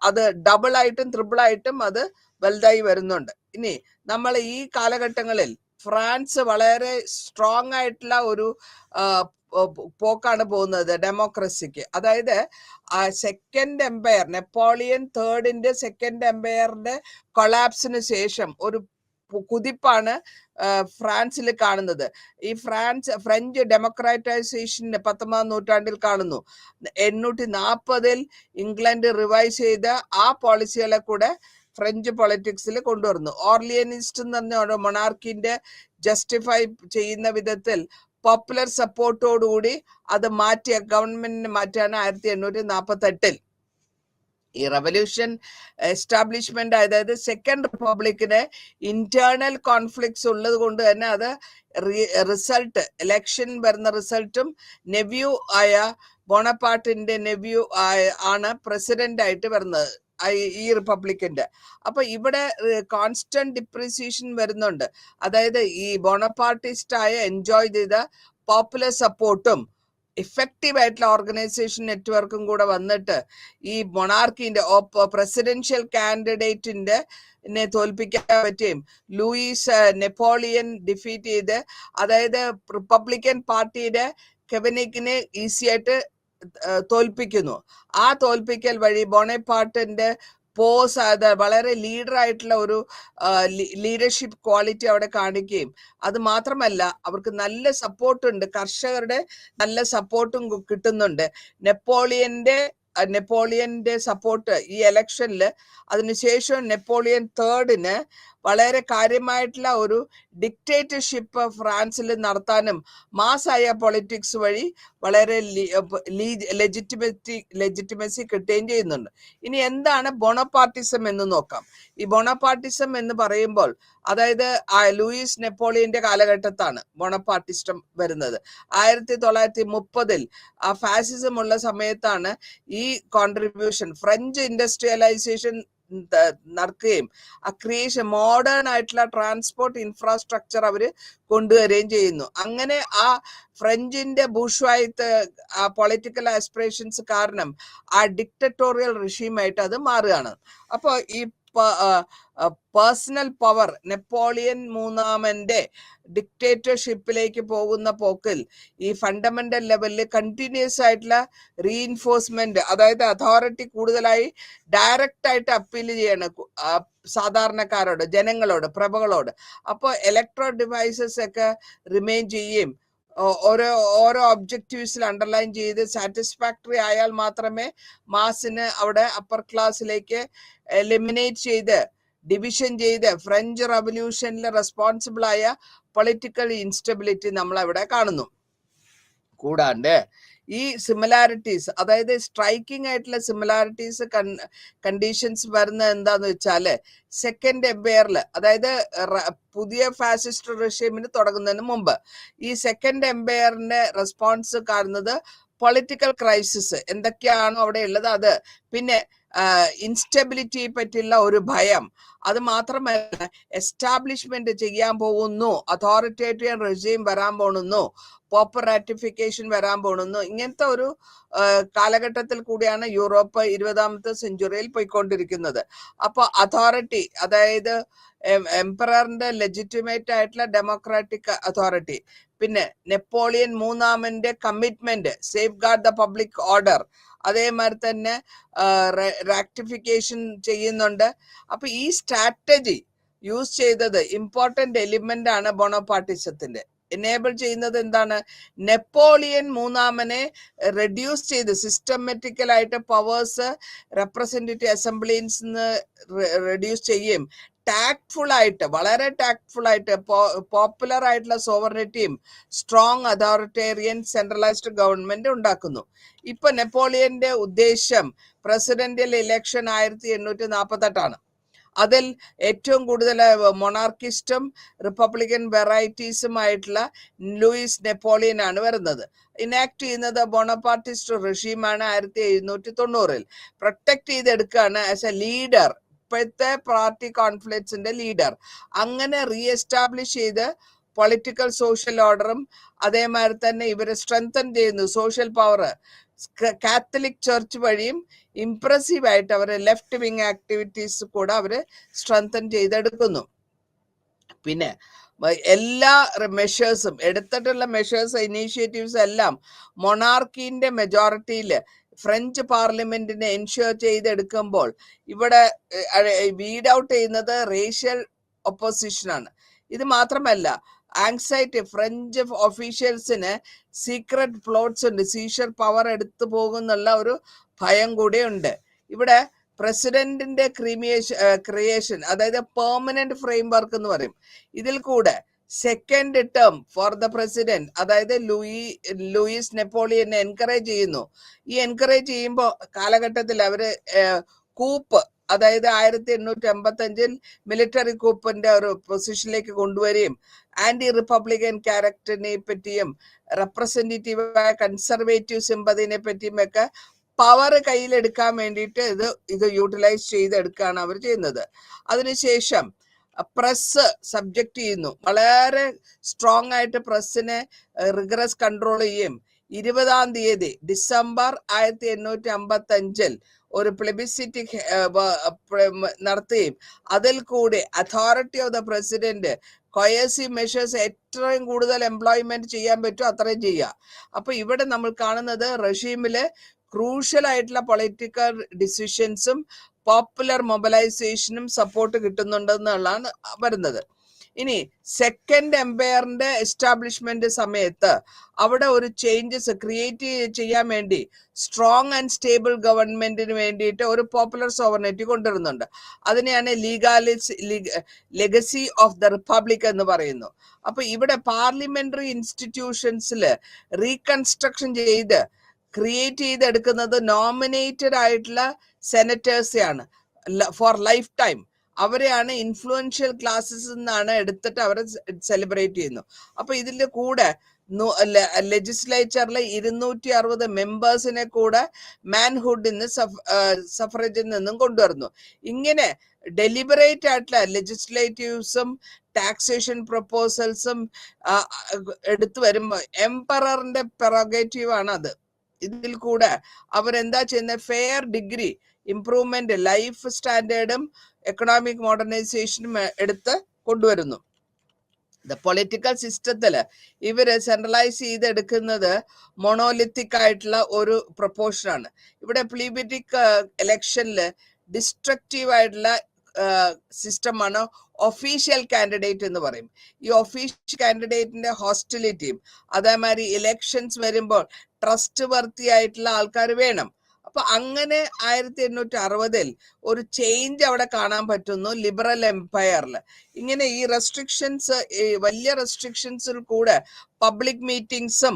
അത് ഡബിൾ ആയിട്ടും ട്രിപ്പിൾ ആയിട്ടും അത് വലുതായി വരുന്നുണ്ട്. ഇനി നമ്മൾ ഈ കാലഘട്ടങ്ങളിൽ ഫ്രാൻസ് വളരെ സ്ട്രോങ് ആയിട്ടുള്ള ഒരു പോക്കാണ് പോകുന്നത് ഡെമോക്രസിക്ക്. അതായത് സെക്കൻഡ് എംപയർ, നെപ്പോളിയൻ തേർഡിന്റെ സെക്കൻഡ് എംപയറിന്റെ കൊളാപ്സിന് ശേഷം ഒരു കുതിപ്പാണ് ഫ്രാൻസിൽ കാണുന്നത്. ഈ ഫ്രഞ്ച് ഡെമോക്രാറ്റൈസേഷൻ 19ാം നൂറ്റാണ്ടിൽ കാണുന്നു. 840 ഇംഗ്ലണ്ട് റിവൈസ് ചെയ്ത ആ പോളിസികളെ കൂടെ ഫ്രഞ്ച് പൊളിറ്റിക്സിൽ കൊണ്ടുവരുന്നു. ഓർലിയനിസ്റ്റ് എന്ന് പറഞ്ഞ ഒരു മൊണാർക്കിന്റെ ജസ്റ്റിഫൈ ചെയ്യുന്ന വിധത്തിൽ പോപ്പുലർ സപ്പോർട്ടോടുകൂടി അത് മാറ്റിയ ഗവൺമെന്റിന് മാറ്റാണ് 1848 ഈ റവല്യൂഷൻ എസ്റ്റാബ്ലിഷ്മെന്റ്. അതായത് സെക്കൻഡ് റിപ്പബ്ലിക്കിന് ഇന്റേണൽ കോൺഫ്ലിക്ട്സ് ഉള്ളത് കൊണ്ട് തന്നെ അത് റിസൾട്ട്, ഇലക്ഷൻ വരുന്ന റിസൾട്ടും നെവ്യൂ ആയ ബോണപ്പാർട്ടിന്റെ നെവ്യൂ ആണ് പ്രസിഡന്റ് ആയിട്ട് വരുന്നത് ഈ റിപ്പബ്ലിക്കിന്റെ. അപ്പൊ ഇവിടെ കോൺസ്റ്റന്റ് ഡിപ്രീസിയേഷൻ വരുന്നുണ്ട്. അതായത് ഈ ബോണപ്പാർട്ടിസ്റ്റായ എൻജോയ് ചെയ്ത പോപ്പുലർ സപ്പോർട്ടും ഇഫക്റ്റീവ് ആയിട്ടുള്ള ഓർഗനൈസേഷൻ നെറ്റ്വർക്കും കൂടെ വന്നിട്ട് ഈ മൊണാർക്കിന്റെ പ്രസിഡൻഷ്യൽ കാൻഡിഡേറ്റിന്റെ തോൽപ്പിക്കാൻ പറ്റുകയും ലൂയിസ് നെപ്പോളിയൻ ഡിഫീറ്റ് ചെയ്ത്, അതായത് റിപ്പബ്ലിക്കൻ പാർട്ടിയുടെ കെവനിക്കിനെ ഈസി ആയിട്ട് തോൽപ്പിക്കുന്നു. ആ തോൽപ്പിക്കൽ വഴി ബോണപ്പാർട്ടിന്റെ വളരെ ലീഡറായിട്ടുള്ള ഒരു ലീഡർഷിപ്പ് ക്വാളിറ്റി അവിടെ കാണിക്കുകയും അത് മാത്രമല്ല അവർക്ക് നല്ല സപ്പോർട്ടുണ്ട്, കർഷകരുടെ നല്ല സപ്പോർട്ടും കിട്ടുന്നുണ്ട്. നെപ്പോളിയന്റെ സപ്പോർട്ട് ഈ ഇലക്ഷനിൽ, അതിനുശേഷം നെപ്പോളിയൻ തേർഡിന് വളരെ കാര്യമായിട്ടുള്ള ഒരു ഡിക്റ്റേറ്റർഷിപ്പ് ഫ്രാൻസിൽ നടത്താനും മാസായ പൊളിറ്റിക്സ് വഴി വളരെ ലെജിറ്റിമസി കിട്ടുകയും ചെയ്യുന്നുണ്ട്. ഇനി എന്താണ് ബോണപ്പാർട്ടിസം എന്ന് നോക്കാം. ഈ ബോണപ്പാർട്ടിസം എന്ന് പറയുമ്പോൾ അതായത് ലൂയിസ് നെപ്പോളിയന്റെ കാലഘട്ടത്താണ് ബോണപ്പാർട്ടിസം വരുന്നത്. 1930 ആ ഫാസിസം ഉള്ള സമയത്താണ് ഈ കോൺട്രിബ്യൂഷൻ ഫ്രഞ്ച് ഇൻഡസ്ട്രിയലൈസേഷൻ നടക്കുകയും ആ ക്രിയേഷൻ മോഡേൺ ആയിട്ടുള്ള ട്രാൻസ്പോർട്ട് ഇൻഫ്രാസ്ട്രക്ചർ അവര് കൊണ്ടുവരികയും ചെയ്യുന്നു. അങ്ങനെ ആ ഫ്രഞ്ചിന്റെ ബൂർഷ്വായിത്തെ ആ പൊളിറ്റിക്കൽ ആസ്പിറേഷൻസ് കാരണം ആ ഡിക്റ്ററ്റോറിയൽ റിഷീമായിട്ട് അത് മാറുകയാണ്. അപ്പോൾ ഈ പേഴ്സണൽ പവർ നെപ്പോളിയൻ മൂന്നാമന്റെ ഡിക്റ്റേറ്റർഷിപ്പിലേക്ക് പോകുന്ന പോക്കിൽ ഈ ഫണ്ടമെന്റൽ ലെവലിൽ കണ്ടിന്യൂസ് ആയിട്ടുള്ള റീഇൻഫോഴ്സ്മെന്റ്, അതായത് അതോറിറ്റി കൂടുതലായി ഡയറക്റ്റ് ആയിട്ട് അപ്പീൽ ചെയ്യണം സാധാരണക്കാരോട്, ജനങ്ങളോട്, പ്രഭകളോട്. അപ്പോൾ ഇലക്ട്രോ ഡിവൈസസ് ഒക്കെ റിമെയിൻ ചെയ്യുകയും ഓരോ ഒബ്ജക്റ്റീവ്സിൽ അണ്ടർലൈൻ ചെയ്ത് സാറ്റിസ്ഫാക്ടറി ആയാൽ മാത്രമേ മാസിന് അവിടെ അപ്പർ ക്ലാസ്സിലേക്ക് എലിമിനേറ്റ് ചെയ്ത് ഡിവിഷൻ ചെയ്ത് ഫ്രഞ്ച് റവല്യൂഷനിൽ റെസ്പോൺസിബിൾ ആയ പൊളിറ്റിക്കൽ ഇൻസ്റ്റബിലിറ്റി നമ്മൾ അവിടെ കാണുന്നു. കൂടാണ്ട് ഈ സിമിലാരിറ്റീസ്, അതായത് സ്ട്രൈക്കിംഗ് ആയിട്ടുള്ള സിമിലാരിറ്റീസ് കണ്ടീഷൻസ് വരുന്നത് എന്താന്ന് വെച്ചാല് സെക്കൻഡ് എംപയറിൽ, അതായത് പുതിയ ഫാസിസ്റ്റ് റെഷീമിന് തുടങ്ങുന്നതിന് മുമ്പ് ഈ സെക്കൻഡ് എംപയറിന്റെ റെസ്പോൺസ് കാണുന്നത് പൊളിറ്റിക്കൽ ക്രൈസിസ് എന്തൊക്കെയാണോ അവിടെ ഉള്ളത് അത്, പിന്നെ ഇൻസ്റ്റബിലിറ്റിയെ പറ്റിയുള്ള ഒരു ഭയം, അത് മാത്രമല്ല എസ്റ്റാബ്ലിഷ്മെന്റ് ചെയ്യാൻ പോകുന്നു, അതോറിറ്റേറിയൻ റെജീം വരാൻ പോകുന്നു, പോപ്പർ റാറ്റിഫിക്കേഷൻ വരാൻ പോകുന്നു. ഇങ്ങനത്തെ ഒരു കാലഘട്ടത്തിൽ കൂടിയാണ് യൂറോപ്പ് 20ാമത്തെ സെഞ്ചുറിയിൽ പോയിക്കൊണ്ടിരിക്കുന്നത്. അപ്പൊ അതോറിറ്റി, അതായത് എംപററിന്റെ ലെജിറ്റിമേറ്റ് ആയിട്ടുള്ള ഡെമോക്രാറ്റിക് അതോറിറ്റി, പിന്നെ നെപ്പോളിയൻ മൂന്നാമന്റെ commitment safeguard the public order, അതേമാതിരി തന്നെ റാക്ടിഫിക്കേഷൻ ചെയ്യുന്നുണ്ട്. അപ്പൊ ഈ സ്ട്രാറ്റജി യൂസ് ചെയ്തത് ഇമ്പോർട്ടന്റ് എലിമെന്റ് ആണ് ബോണപ്പാർട്ടിസത്തിന്റെ. എനേബിൾ ചെയ്യുന്നത് എന്താണ്? നെപ്പോളിയൻ മൂന്നാമനെ റെഡ്യൂസ് ചെയ്ത് സിസ്റ്റമാറ്റിക്കലായിട്ട് പവേഴ്സ് റെപ്രസെന്റേറ്റീവ് അസംബ്ലീസ് റെഡ്യൂസ് ചെയ്യും, ടാക്ട്ഫുൾ ആയിട്ട്, വളരെ ടാക്ട്ഫുൾ ആയിട്ട് പോപ്പുലർ ആയിട്ടുള്ള സോവറിനിറ്റിയും സ്ട്രോങ് അതോറിറ്റേറിയൻ സെൻട്രലൈസ്ഡ് ഗവൺമെന്റ് ഉണ്ടാക്കുന്നു. ഇപ്പൊ നെപ്പോളിയന്റെ ഉദ്ദേശം പ്രസിഡന്റിയൽ ഇലക്ഷൻ 1848 അതിൽ ഏറ്റവും കൂടുതൽ മൊണാർക്കിസ്റ്റും റിപ്പബ്ലിക്കൻ വെറൈറ്റീസുമായിട്ടുള്ള ലൂയിസ് നെപ്പോളിയൻ ആണ് വരുന്നത്. ഇനാക്ട് ചെയ്യുന്നത് ബോണപ്പാർട്ടിസ്റ്റ് റെഷീമാണ് 1790. പ്രൊട്ടക്ട് ചെയ്തെടുക്കുകയാണ് ആസ് എ ലീഡർ, ഇപ്പോഴത്തെ പാർട്ടി കോൺഫ്ലിക്ട്സിന്റെ ലീഡർ. അങ്ങനെ റീഎസ്റ്റാബ്ലിഷ് ചെയ്ത് പൊളിറ്റിക്കൽ സോഷ്യൽ ഓർഡറും അതേമാതിരി തന്നെ ഇവരെ സ്ട്രെങ്തൻ ചെയ്യുന്നു. സോഷ്യൽ പവർ കാത്തലിക് ചർച്ച് വഴിയും ഇംപ്രസീവ് ആയിട്ട് അവരെ ലെഫ്റ്റ് വിങ് ആക്ടിവിറ്റീസ് കൂടെ അവര് സ്ട്രെങ്തൻ ചെയ്തെടുക്കുന്നു. പിന്നെ എല്ലാ മെഷേഴ്സും എടുത്തിട്ടുള്ള ഇനീഷ്യേറ്റീവ്സ് എല്ലാം മൊണാർക്കിന്റെ മെജോറിറ്റിയിൽ ഫ്രഞ്ച് പാർലമെന്റിനെ എൻഷുർ ചെയ്തെടുക്കുമ്പോൾ ഇവിടെ വീഡ് ഔട്ട് ചെയ്യുന്നത് റേഷ്യൽ ഒപ്പോസിഷനാണ്. ഇത് മാത്രമല്ല ആങ്സൈറ്റി, ഫ്രഞ്ച് ഒഫീഷ്യൽസിന് സീക്രട്ട് പ്ലോട്ട്സ് ഉണ്ട്, സീഷർ പവർ എടുത്തു പോകുന്നുള്ള ഒരു ഭയം കൂടെ ഉണ്ട്. ഇവിടെ പ്രസിഡന്റിന്റെ ക്രിയേഷൻ, അതായത് പെർമനന്റ് ഫ്രെയിം വർക്ക് എന്ന് പറയും. ഇതിൽ കൂടെ second term for the president, അതായത് ലൂയിസ് നെപ്പോളിയനെ എൻകറേജ് ചെയ്യുന്നു. ഈ എൻകറേജ് ചെയ്യുമ്പോൾ കാലഘട്ടത്തിൽ അവര് കൂപ്പ്, അതായത് 1885 മിലിറ്ററി കൂപ്പിന്റെ ഒരു പൊസിഷനിലേക്ക് കൊണ്ടുവരികയും ആന്റി റിപ്പബ്ലിക്കൻ ക്യാരക്ടറിനെ പറ്റിയും റെപ്രസെന്റേറ്റീവായ കൺസർവേറ്റീവ് സിമ്പതിനെ പറ്റിയും ഒക്കെ പവർ കയ്യിലെടുക്കാൻ വേണ്ടിയിട്ട് ഇത് യൂട്ടിലൈസ് ചെയ്തെടുക്കുകയാണ് അവർ ചെയ്യുന്നത്. അതിനുശേഷം പ്രസ് സബ്ജക്ട് ചെയ്യുന്നു, വളരെ സ്ട്രോങ് ആയിട്ട് പ്രസ്സിനെ റിഗറസ് കൺട്രോൾ ചെയ്യും. 20-ാം തീയതി ഡിസംബർ 1855 ഒരു പ്ലെബിസിറ്റി നടത്തുകയും അതിൽ കൂടി authority of the president coercive measures എത്രയും കൂടുതൽ എംപ്ലോയ്മെന്റ് ചെയ്യാൻ പറ്റുമോ അത്രയും ചെയ്യുക. അപ്പൊ ഇവിടെ നമ്മൾ കാണുന്നത് റഷീമില് ക്രൂഷ്യൽ ആയിട്ടുള്ള പൊളിറ്റിക്കൽ ഡിസിഷൻസും പോപ്പുലർ മൊബിലൈസേഷനും സപ്പോർട്ട് കിട്ടുന്നുണ്ടെന്നുള്ളതാണ് വരുന്നത്. ഇനി സെക്കൻഡ് എംപയറിന്റെ എസ്റ്റാബ്ലിഷ്മെന്റ് സമയത്ത് അവിടെ ഒരു ചേഞ്ചസ് ക്രിയേറ്റ് ചെയ്യാൻ വേണ്ടി സ്ട്രോങ് ആൻഡ് സ്റ്റേബിൾ ഗവൺമെന്റിന് വേണ്ടിയിട്ട് ഒരു പോപ്പുലർ സോവർണിറ്റി കൊണ്ടുവരുന്നുണ്ട്. അതിനെയാണ് ലെഗസി ഓഫ് ദ റിപ്പബ്ലിക് എന്ന് പറയുന്നു. അപ്പൊ ഇവിടെ പാർലമെന്ററി ഇൻസ്റ്റിറ്റ്യൂഷൻസിൽ റീകൺസ്ട്രക്ഷൻ ചെയ്ത് ക്രിയേറ്റ് ചെയ്തെടുക്കുന്നത് നോമിനേറ്റഡ് ആയിട്ടുള്ള സെനറ്റേഴ്സെയാണ് ഫോർ ലൈഫ് ടൈം. അവരെയാണ് ഇൻഫ്ലുവൻഷ്യൽ ക്ലാസ്സസ് എന്നാണ് എടുത്തിട്ട് അവരെ സെലിബ്രേറ്റ് ചെയ്യുന്നു. അപ്പൊ ഇതിന്റെ കൂടെ ലെജിസ്ലേച്ചറിലെ 260 മെമ്പേഴ്സിനെ കൂടെ മാൻഹുഡിൽ നിന്ന് സഫറേജിൽ നിന്നും കൊണ്ടുവരുന്നു. ഇങ്ങനെ ഡെലിബറേറ്റ് ആയിട്ടുള്ള ലെജിസ്ലേറ്റീവ്സും ടാക്സേഷൻ പ്രപ്പോസൽസും എടുത്തു വരുമ്പോൾ എംപററിന്റെ പെറോഗേറ്റീവ് ആണ് അത്. ഇതിൽ കൂടെ അവരെന്താ ചെയ്യുന്നത്, ഫെയർ ഡിഗ്രി ഇംപ്രൂവ്മെന്റ്, ലൈഫ് സ്റ്റാൻഡേർഡും എക്കണോമിക് മോഡേണൈസേഷനും എടുത്ത് കൊണ്ടുവരുന്നു. പൊളിറ്റിക്കൽ സിസ്റ്റത്തില് ഇവര് സെൻട്രലൈസ് ചെയ്തെടുക്കുന്നത് മൊണോലിത്തിക് ആയിട്ടുള്ള ഒരു പ്രൊപ്പോർഷനാണ്. ഇവിടെ പ്ലീബറ്റിക് ഇലക്ഷനില് ഡിസ്ട്രക്റ്റീവ് ആയിട്ടുള്ള സിസ്റ്റമാണ് ഒഫീഷ്യൽ കാൻഡിഡേറ്റ് എന്ന് പറയും. ഈ ഒഫീഷ്യൽ കാൻഡിഡേറ്റിന്റെ ഹോസ്റ്റിലിറ്റിയും അതേമാതിരി ഇലക്ഷൻസ് വരുമ്പോൾ ട്രസ്റ്റ് വർത്തി ആയിട്ടുള്ള ആൾക്കാർ വേണം. അപ്പൊ അങ്ങനെ 1860 ഒരു ചേഞ്ച് അവിടെ കാണാൻ പറ്റുന്നു ലിബറൽ എംപയറിൽ. ഇങ്ങനെ ഈ റെസ്ട്രിക്ഷൻസ്, വലിയ റെസ്ട്രിക്ഷൻസിൽ കൂടെ പബ്ലിക് മീറ്റിംഗ്സും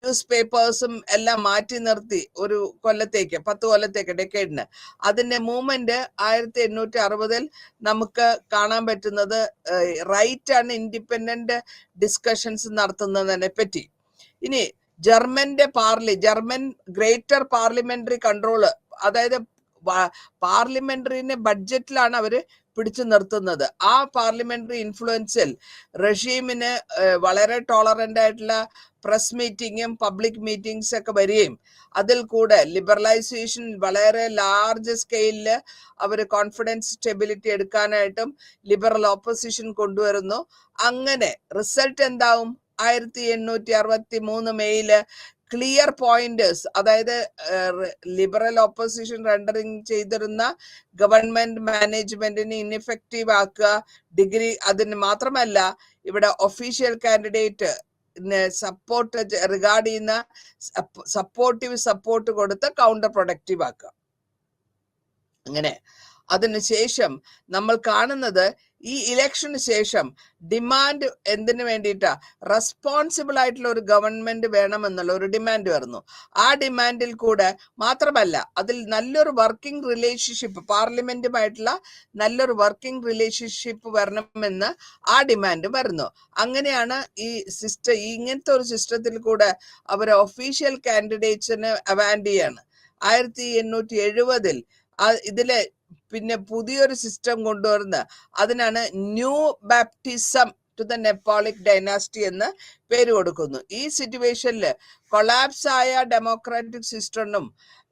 ന്യൂസ് പേപ്പേഴ്സും എല്ലാം മാറ്റി നിർത്തി ഒരു കൊല്ലത്തേക്ക് 10 കൊല്ലത്തേക്ക് ഡെക്കേഡിന്. അതിന്റെ മൂവ്മെന്റ് 1860 നമുക്ക് കാണാൻ പറ്റുന്നത് റൈറ്റ് ആൻഡ് ഇൻഡിപെൻഡന്റ് ഡിസ്കഷൻസ് നടത്തുന്നതിനെ പറ്റി. ഇനി ജർമ്മൻ ഗ്രേറ്റർ പാർലമെന്ററി കൺട്രോള്, അതായത് പാർലമെന്ററിനെ ബഡ്ജറ്റിലാണ് അവര് പിടിച്ചു നിർത്തുന്നത്. ആ പാർലമെന്ററി ഇൻഫ്ലുവൻസിൽ റഷീമിന് വളരെ ടോളറന്റ് ആയിട്ടുള്ള പ്രസ് മീറ്റിങ്ങും പബ്ലിക് മീറ്റിംഗ്സ് ഒക്കെ വരികയും അതിൽ കൂടെ ലിബറലൈസേഷൻ വളരെ ലാർജ് സ്കെയിലിൽ അവർ കോൺഫിഡൻസ് സ്റ്റെബിലിറ്റി എടുക്കാനായിട്ടും ലിബറൽ ഓപ്പോസിഷൻ കൊണ്ടുവരുന്നു. അങ്ങനെ റിസൾട്ട് എന്താവും, 1863 മെയില് ക്ലിയർ പോയിന്റേഴ്സ്, അതായത് ലിബറൽ ഓപ്പോസിഷൻ റെൻഡറിങ് ചെയ്തിരുന്ന ഗവൺമെന്റ് മാനേജ്മെന്റിനെ ഇൻഎഫക്റ്റീവ് ആക്കുക, ഡിഗ്രി. അതിന് മാത്രമല്ല ഇവിടെ ഒഫീഷ്യൽ കാൻഡിഡേറ്റ് സപ്പോർട്ട് റിഗാർഡ് ചെയ്യുന്ന സപ്പോർട്ടീവ് സപ്പോർട്ട് കൊടുത്ത് കൗണ്ടർ പ്രൊഡക്റ്റീവ് ആക്കുക. അങ്ങനെ അതിനുശേഷം നമ്മൾ കാണുന്നത് ഈ ഇലക്ഷന് ശേഷം ഡിമാൻഡ് എന്തിനു വേണ്ടിയിട്ടാ, റെസ്പോൺസിബിൾ ആയിട്ടുള്ള ഒരു ഗവൺമെന്റ് വേണമെന്നുള്ള ഒരു ഡിമാൻഡ് വരുന്നു. ആ ഡിമാൻഡിൽ കൂടെ മാത്രമല്ല അതിൽ നല്ലൊരു വർക്കിംഗ് റിലേഷൻഷിപ്പ്, പാർലമെന്റുമായിട്ടുള്ള നല്ലൊരു വർക്കിംഗ് റിലേഷൻഷിപ്പ് വരണമെന്ന് ആ ഡിമാൻഡ് വരുന്നു. അങ്ങനെയാണ് ഈ സിസ്റ്റം, ഇങ്ങനത്തെ ഒരു സിസ്റ്റത്തിൽ കൂടെ അവർ ഒഫീഷ്യൽ കാൻഡിഡേറ്റ്സിന് അവാൻഡ് ചെയ്യാണ്. 1870 ഇതിലെ പിന്നെ പുതിയൊരു സിസ്റ്റം കൊണ്ടുവരുന്ന അതിനാണ് new baptism to the Napoleonic dynasty എന്ന് പേര് കൊടുക്കുന്നു. ഈ സിറ്റുവേഷനിൽ കൊളാപ്സ് ആയ ഡെമോക്രാറ്റിക് സിസ്റ്റം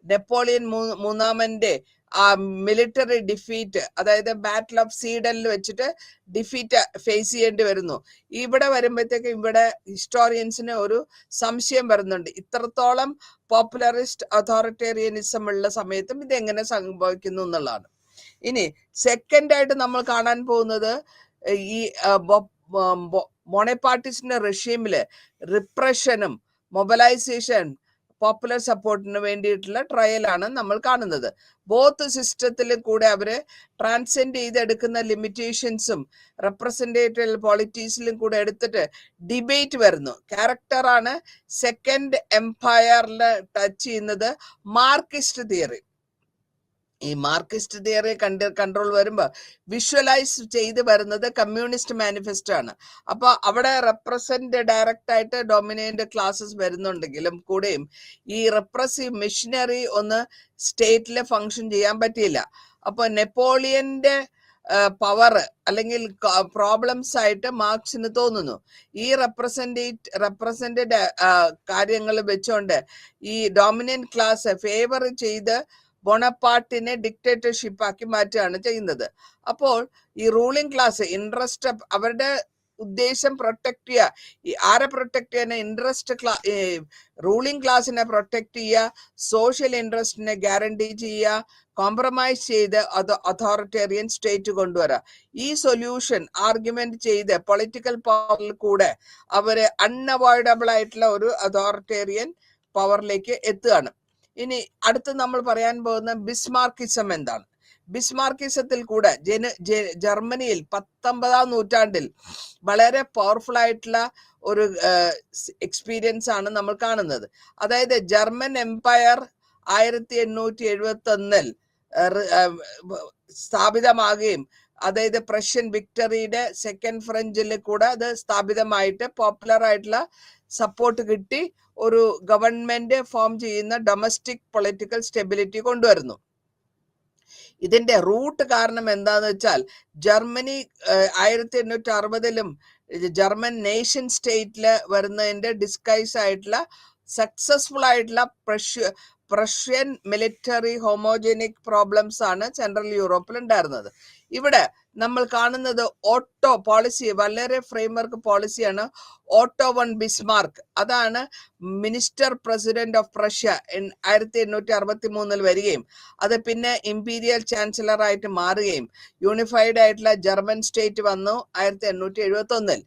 നെപ്പോളിയൻ മൂന്നാമന്റെ ആ മിലിറ്ററി ഡിഫീറ്റ്, അതായത് ബാറ്റിൽ ഓഫ് സീഡനിൽ വെച്ചിട്ട് ഡിഫീറ്റ് ഫേസ് ചെയ്യേണ്ടി വരുന്നു. ഇവിടെ വരുമ്പോഴത്തേക്ക് ഇവിടെ ഹിസ്റ്റോറിയൻസിന് ഒരു സംശയം വരുന്നുണ്ട്, ഇത്രത്തോളം പോപ്പുലറിസ്റ്റ് അതോറിറ്റേറിയനിസം ഉള്ള സമയത്തും ഇതെങ്ങനെ സംഭവിക്കുന്നു എന്നുള്ളതാണ്. ഇനി സെക്കൻഡ് ആയിട്ട് നമ്മൾ കാണാൻ പോകുന്നത് ഈ ബോണപ്പാർട്ടിസ്റ്റിന്റെ റെഷീമില് റിപ്രഷനും മൊബിലൈസേഷൻ പോപ്പുലർ സപ്പോർട്ടിന് വേണ്ടിയിട്ടുള്ള ട്രയലാണ് നമ്മൾ കാണുന്നത്. ബോത്ത് സിസ്റ്റത്തിലും കൂടെ അവര് ട്രാൻസെൻഡ് ചെയ്തെടുക്കുന്ന ലിമിറ്റേഷൻസും റെപ്രസെന്റേറ്റീവ് പോളിറ്റിക്സിലും കൂടെ എടുത്തിട്ട് ഡിബേറ്റ് വരുന്നു. ക്യാരക്ടറാണ് സെക്കൻഡ് എംപയറിൽ ടച്ച് ചെയ്യുന്നത് മാർക്സിസ്റ്റ് തിയറി. ഈ മാർക്സിസ്റ്റ് തിയറി കൺട്രോൾ വരുമ്പോൾ വിഷ്വലൈസ് ചെയ്ത് വരുന്നത് കമ്മ്യൂണിസ്റ്റ് മാനിഫെസ്റ്റോ ആണ്. അപ്പൊ അവിടെ റെപ്രസെന്റ് ഡയറക്റ്റ് ആയിട്ട് ഡൊമിനന്റ് ക്ലാസ്സസ് വരുന്നുണ്ടെങ്കിലും കൂടെയും ഈ റെപ്രസീവ് മെഷീനറി ഒന്ന് സ്റ്റേറ്റിൽ ഫങ്ഷൻ ചെയ്യാൻ പറ്റിയില്ല. അപ്പൊ നെപ്പോളിയന്റെ പവർ അല്ലെങ്കിൽ പ്രോബ്ലംസ് ആയിട്ട് മാർക്സിന് തോന്നുന്നു. ഈ റെപ്രസെന്റഡ് കാര്യങ്ങൾ വെച്ചുകൊണ്ട് ഈ ഡോമിനന്റ് ക്ലാസ് ഫേവർ ചെയ്ത് ബോണപ്പാർട്ടിനെ ഡിക്റ്റേറ്റർഷിപ്പ് ആക്കി മാറ്റുകയാണ് ചെയ്യുന്നത്. അപ്പോൾ ഈ റൂളിംഗ് ക്ലാസ് ഇൻട്രസ്റ്റ്, അവരുടെ ഉദ്ദേശം പ്രൊട്ടക്ട് ചെയ്യുക. ആരെ പ്രൊട്ടക്ട് ചെയ്യാൻ, റൂളിംഗ് ക്ലാസിനെ പ്രൊട്ടക്ട് ചെയ്യുക, സോഷ്യൽ ഇൻട്രസ്റ്റിനെ ഗ്യാരണ്ടി ചെയ്യുക, കോംപ്രമൈസ് ചെയ്ത് അതോറിറ്റേറിയൻ സ്റ്റേറ്റ് കൊണ്ടുവരാം. ഈ സൊല്യൂഷൻ ആർഗ്യുമെന്റ് ചെയ്ത് പൊളിറ്റിക്കൽ പവറിൽ കൂടെ അവര് അൺഅവോയ്ഡബിൾ ആയിട്ടുള്ള ഒരു അതോറിറ്റേറിയൻ പവറിലേക്ക് എത്തുകയാണ്. ഇനി അടുത്ത് നമ്മൾ പറയാൻ പോകുന്ന ബിസ്മാർക്കിസം എന്താണ്? ബിസ്മാർക്കിസത്തിൽ കൂടെ ജർമ്മനിയിൽ 19ാം നൂറ്റാണ്ടിൽ വളരെ പവർഫുൾ ആയിട്ടുള്ള ഒരു എക്സ്പീരിയൻസ് ആണ് നമ്മൾ കാണുന്നത്. അതായത് ജർമ്മൻ എംപയർ 1871 സ്ഥാപിതമാകുകയും അതായത് പ്രഷ്യൻ വിക്ടറിയുടെ സെക്കൻഡ് ഫ്രഞ്ചിൽ കൂടെ അത് സ്ഥാപിതമായിട്ട് പോപ്പുലർ ആയിട്ടുള്ള സപ്പോർട്ട് കിട്ടി ഒരു ഗവൺമെന്റ് ഫോം ചെയ്യുന്ന ഡൊമസ്റ്റിക് പൊളിറ്റിക്കൽ സ്റ്റെബിലിറ്റി കൊണ്ടുവരുന്നു. ഇതിന്റെ റൂട്ട് കാരണം എന്താന്ന് വെച്ചാൽ ജർമ്മനി 1860 ജർമ്മൻ നേഷൻ സ്റ്റേറ്റില് വരുന്നതിന്റെ ഡിസ്കൈസ് ആയിട്ടുള്ള സക്സസ്ഫുൾ ആയിട്ടുള്ള പ്രഷ്യൻ മിലിറ്ററി ഹോമോജനിക് പ്രോബ്ലംസ് ആണ് സെൻട്രൽ യൂറോപ്പിൽ ഉണ്ടായിരുന്നത്. ഇവിടെ നമ്മൾ കാണുന്നത് ഓട്ടോ പോളിസി, വളരെ ഫ്രെയിംവർക്ക് പോളിസിയാണ് ഓട്ടോ വൺ ബിസ്മാർക്ക്. അതാണ് മിനിസ്റ്റർ പ്രസിഡന്റ് ഓഫ് പ്രഷ്യ 1863 വരികയും അത് പിന്നെ ഇമ്പീരിയൽ ചാൻസലർ ആയിട്ട് മാറുകയും യൂണിഫൈഡ് ആയിട്ടുള്ള ജർമ്മൻ സ്റ്റേറ്റ് വന്നു 1871.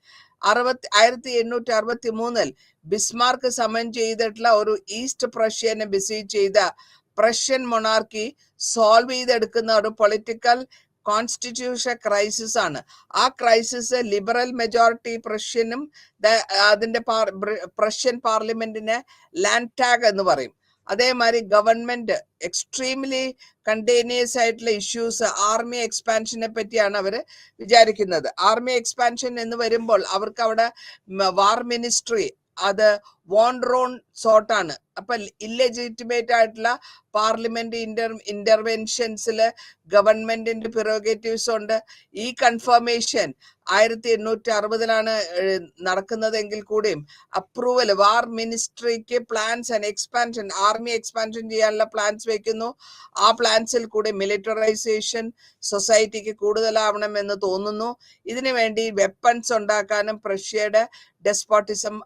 1863 ബിസ്മാർക്ക് സമൻ ചെയ്തിട്ടുള്ള ഒരു ഈസ്റ്റ് പ്രഷ്യനെ ബിസീജ് ചെയ്ത പ്രഷ്യൻ മൊണാർക്കി സോൾവ് ചെയ്തെടുക്കുന്ന ഒരു പൊളിറ്റിക്കൽ കോൺസ്റ്റിറ്റ്യൂഷൻ ക്രൈസിസ് ആണ്. ആ ക്രൈസിസ് ലിബറൽ മെജോറിറ്റി പ്രഷ്യനും അതിന്റെ പ്രഷ്യൻ പാർലമെന്റിനെ ലാൻഡ് ടാഗ് എന്ന് പറയും. അതേമാതിരി ഗവൺമെന്റ് എക്സ്ട്രീംലി കണ്ടെയ്നിയസ് ആയിട്ടുള്ള ഇഷ്യൂസ്, ആർമി എക്സ്പാൻഷനെ പറ്റിയാണ് അവര് വിചാരിക്കുന്നത്. ആർമി എക്സ്പാൻഷൻ എന്ന് വരുമ്പോൾ അവർക്ക് അവിടെ വാർ മിനിസ്ട്രി അത് വോൺറോൺ സോട്ടാണ്. അപ്പൊ ഇല്ലെജിറ്റിമേറ്റ് ആയിട്ടുള്ള പാർലമെന്റ് ഇന്റർവെൻഷൻസിൽ ഗവൺമെന്റിന്റെ പ്രിറോഗേറ്റീവ്സ് ഉണ്ട്. ഈ കൺഫർമേഷൻ 1860 നടക്കുന്നതെങ്കിൽ കൂടിയും അപ്രൂവൽ വാർ മിനിസ്ട്രിക്ക് plans and expansion, army expansion ചെയ്യാനുള്ള പ്ലാൻസ് വെക്കുന്നു. ആ പ്ലാൻസിൽ കൂടി മിലിറ്ററൈസേഷൻ സൊസൈറ്റിക്ക് കൂടുതലാവണം എന്ന് തോന്നുന്നു. ഇതിനു വേണ്ടി വെപ്പൺസ് ഉണ്ടാക്കാനും പ്രഷ്യയുടെ ഡെസ്പോട്ടിസം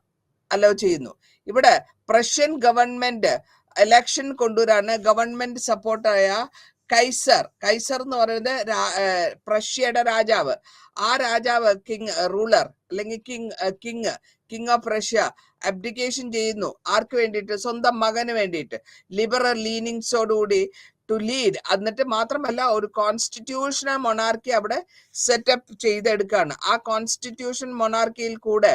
അലോ ചെയ്യുന്നു. ഇവിടെ പ്രഷ്യൻ ഗവൺമെന്റ് ഇലക്ഷൻ കൊണ്ടുവരാണ് ഗവൺമെന്റ് സപ്പോർട്ടായ കൈസർ എന്ന് പറയുന്നത് പ്രഷ്യയുടെ രാജാവ്. ആ രാജാവ് റൂളർ അല്ലെങ്കിൽ കിങ് ഓഫ് റഷ്യ അബ്ഡിക്കേഷൻ ചെയ്യുന്നു. ആർക്ക് വേണ്ടിയിട്ട്? സ്വന്തം മകന് വേണ്ടിയിട്ട്. ലിബറൽ ലീനിങ്സോടുകൂടി ടു ലീഡ്. എന്നിട്ട് മാത്രമല്ല ഒരു കോൺസ്റ്റിറ്റ്യൂഷണൽ മൊണാർക്കി അവിടെ സെറ്റപ്പ് ചെയ്തെടുക്കുകയാണ്. ആ കോൺസ്റ്റിറ്റ്യൂഷൻ മൊണാർക്കിയിൽ കൂടെ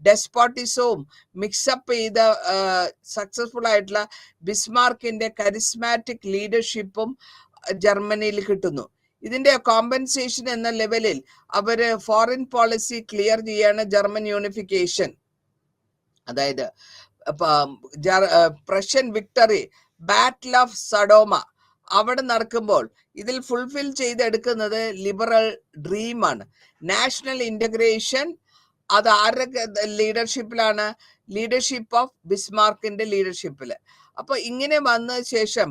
ഡെസ്പോട്ടിസവും മിക്സപ്പ് ചെയ്ത സക്സസ്ഫുൾ ആയിട്ടുള്ള ബിസ്മാർക്കിന്റെ കരിസ്മാറ്റിക് ലീഡർഷിപ്പും ജർമ്മനിയിൽ കിട്ടുന്നു. ഇതിന്റെ കോമ്പൻസേഷൻ എന്ന ലെവലിൽ അവര് ഫോറിൻ പോളിസി ക്ലിയർ ചെയ്യാണ് ജർമ്മൻ യൂണിഫിക്കേഷൻ. അതായത് പ്രഷ്യൻ വിക്ടറി, ബാറ്റിൽ ഓഫ് സഡോമ അവിടെ നടക്കുമ്പോൾ ഇതിൽ ഫുൾഫിൽ ചെയ്തെടുക്കുന്നത് ലിബറൽ ഡ്രീമാണ്. നാഷണൽ ഇന്റഗ്രേഷൻ അത് ആരുടെ ലീഡർഷിപ്പിലാണ്? Leadership of ബിസ്മാർക്കിന്റെ ലീഡർഷിപ്പില്. അപ്പൊ ഇങ്ങനെ വന്ന ശേഷം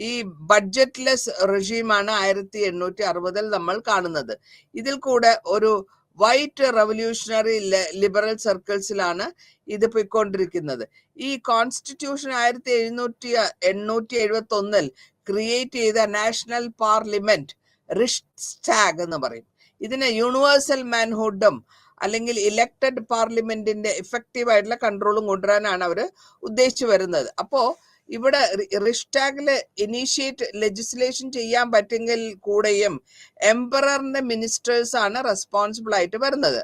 ഈ ബഡ്ജറ്റ്ലെസ് റെജീമാണ് 1860 നമ്മൾ കാണുന്നത്. ഇതിൽ കൂടെ ഒരു വൈറ്റ് റവല്യൂഷണറി ലിബറൽ സർക്കിൾസിലാണ് ഇത് പോയിക്കൊണ്ടിരിക്കുന്നത്. ഈ കോൺസ്റ്റിറ്റ്യൂഷൻ 1871 ക്രിയേറ്റ് ചെയ്ത നാഷണൽ പാർലമെന്റ് റിച്ച്സ്റ്റാഗ് എന്ന് പറയും. ഇതിന് യൂണിവേഴ്സൽ മാൻഹുഡും അല്ലെങ്കിൽ ഇലക്ടഡ് പാർലമെന്റിന്റെ എഫക്റ്റീവ് ആയിട്ടുള്ള കൺട്രോളും കൊണ്ടുവരാനാണ് അവർ ഉദ്ദേശിച്ചു വരുന്നത്. അപ്പോ ഇവിടെ റിച്ച്സ്റ്റാഗില് ഇനീഷ്യേറ്റ് ലെജിസ്ലേഷൻ ചെയ്യാൻ പറ്റുമെങ്കിൽ കൂടെയും എംപററിന്റെ മിനിസ്റ്റേഴ്സ് ആണ് റെസ്പോൺസിബിൾ ആയിട്ട് വരുന്നത്.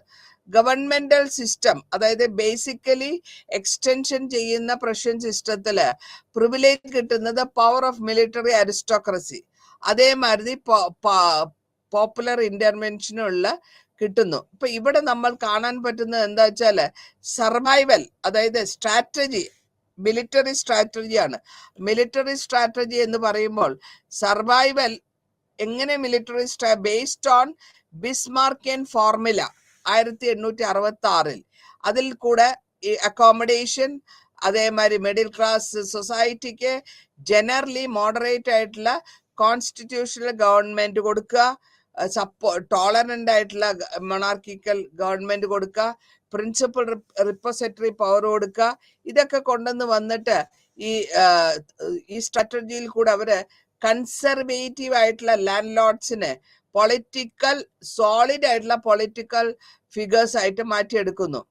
ഗവൺമെന്റൽ സിസ്റ്റം, അതായത് ബേസിക്കലി എക്സ്റ്റൻഷൻ ചെയ്യുന്ന പ്രഷ്യൻ സിസ്റ്റത്തില് പ്രിവിലേജ് കിട്ടുന്നത് പവർ ഓഫ് മിലിറ്ററി അരിസ്റ്റോക്രസി, അതേമാതിരി പോപ്പുലർ ഇന്റർവെൻഷനുള്ള കിട്ടുന്നു. ഇപ്പൊ ഇവിടെ നമ്മൾ കാണാൻ പറ്റുന്നത് എന്താ വെച്ചാല് സർവൈവൽ, അതായത് സ്ട്രാറ്റജി, മിലിറ്ററി സ്ട്രാറ്റജിയാണ്. മിലിറ്ററി സ്ട്രാറ്റജി എന്ന് പറയുമ്പോൾ സർവൈവൽ എങ്ങനെ മിലിറ്ററി ബേസ്ഡ് ഓൺ ബിസ്മാർക്കിയൻ ഫോർമുല 1866 അതിൽ കൂടെ ഈ അക്കോമഡേഷൻ, അതേമാതിരി മിഡിൽ ക്ലാസ് സൊസൈറ്റിക്ക് ജനറലി മോഡറേറ്റ് ആയിട്ടുള്ള കോൺസ്റ്റിറ്റ്യൂഷണൽ ഗവൺമെന്റ് കൊടുക്കുക, ടോളറന്റ് ആയിട്ടുള്ള മൊണാർക്കിക്കൽ ഗവൺമെന്റ് കൊടുക്കുക, പ്രിൻസിപ്പൽ റിപ്പോസിറ്ററി പവർ കൊടുക്കുക. ഇതൊക്കെ കൊണ്ടുവന്ന് വന്നിട്ട് ഈ സ്ട്രാറ്റജിയിൽ കൂടെ അവര് കൺസർവേറ്റീവ് ആയിട്ടുള്ള ലാൻഡ് ലോർഡ്സിനെ പൊളിറ്റിക്കൽ സോളിഡ് ആയിട്ടുള്ള പൊളിറ്റിക്കൽ ഫിഗേഴ്സ് ആയിട്ട് മാറ്റിയെടുക്കുന്നു.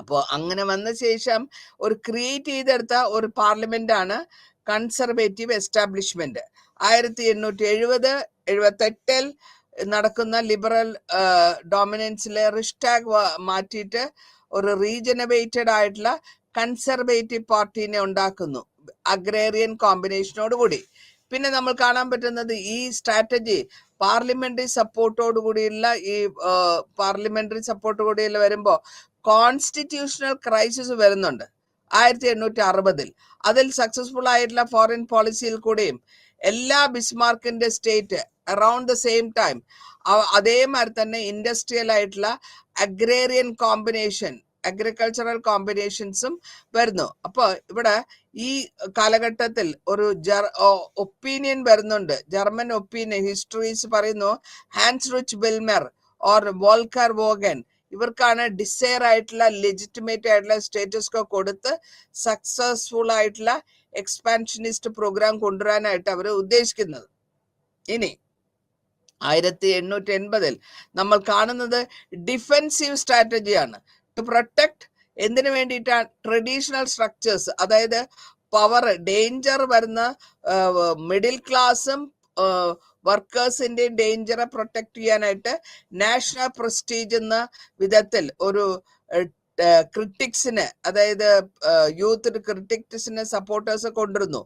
അപ്പോൾ അങ്ങനെ വന്ന ശേഷം ഒരു ക്രിയേറ്റ് ചെയ്തെടുത്ത ഒരു പാർലമെന്റ് ആണ് കൺസർവേറ്റീവ് എസ്റ്റാബ്ലിഷ്മെന്റ്. 1870-78 നടക്കുന്ന ലിബറൽ ഡോമിനൻസിലെ റിഷ്ടാഗ് മാറ്റിയിട്ട് ഒരു റീജനറേറ്റഡ് ആയിട്ടുള്ള കൺസർവേറ്റീവ് പാർട്ടീനെ ഉണ്ടാക്കുന്നു അഗ്രേറിയൻ കോമ്പിനേഷനോട് കൂടി. പിന്നെ നമ്മൾ കാണാൻ പറ്റുന്നത് ഈ സ്ട്രാറ്റജി പാർലമെന്ററി സപ്പോർട്ടോട് കൂടിയുള്ള വരുമ്പോൾ കോൺസ്റ്റിറ്റ്യൂഷണൽ ക്രൈസിസ് വരുന്നുണ്ട് 1860. അതിൽ സക്സസ്ഫുൾ ആയിട്ടുള്ള ഫോറിൻ പോളിസിയിൽ കൂടെയും എല്ലാ ബിസ്മാർക്കിന്റെ state around the same time അതേമാതിരി തന്നെ ഇൻഡസ്ട്രിയൽ ആയിട്ടുള്ള അഗ്രേറിയൻ കോമ്പിനേഷൻ അഗ്രികൾച്ചറൽ കോമ്പിനേഷൻസും വരുന്നു. അപ്പോൾ ഇവിടെ ഈ കാലഘട്ടത്തിൽ ഒരു ഒപ്പീനിയൻ വരുന്നുണ്ട്, ജർമ്മൻ ഒപ്പീനിയൻ. ഹിസ്റ്ററീസ് പറയുന്നു ഹാൻസ് റിച്ച് ബിൽമർ ഓർ വോൾക്കർ വോഗൻ ഇവർക്കാണ് ഡിസയർ ആയിട്ടുള്ള ലെജിറ്റിമേറ്റ് ആയിട്ടുള്ള സ്റ്റേറ്റസ് കോ കൊടുത്ത് സക്സസ്ഫുൾ ആയിട്ടുള്ള എക്സ്പാൻഷനിസ്റ്റ് പ്രോഗ്രാം കൊണ്ടുവരാനായിട്ട് അവർ ഉദ്ദേശിക്കുന്നത്. ഇനി 1880 നമ്മൾ കാണുന്നത് ഡിഫെൻസീവ് സ്ട്രാറ്റജിയാണ്. ടു പ്രൊട്ടക്ട് എന്തിനു വേണ്ടിയിട്ടാണ്? ട്രഡീഷണൽ സ്ട്രക്ചേഴ്സ്, അതായത് പവർ ഡേഞ്ചർ വരുന്ന മിഡിൽ ക്ലാസും വർക്കേഴ്സിന്റെ ഡേഞ്ചറെ പ്രൊട്ടക്ട് ചെയ്യാനായിട്ട് നാഷണൽ പ്രസ്റ്റീജ് എന്ന വിധത്തിൽ ഒരു ക്രിട്ടിക്സിന്, അതായത് യൂത്ത് ക്രിട്ടിക്സിന് സപ്പോർട്ടേഴ്സ് കൊണ്ടുവരുന്നു.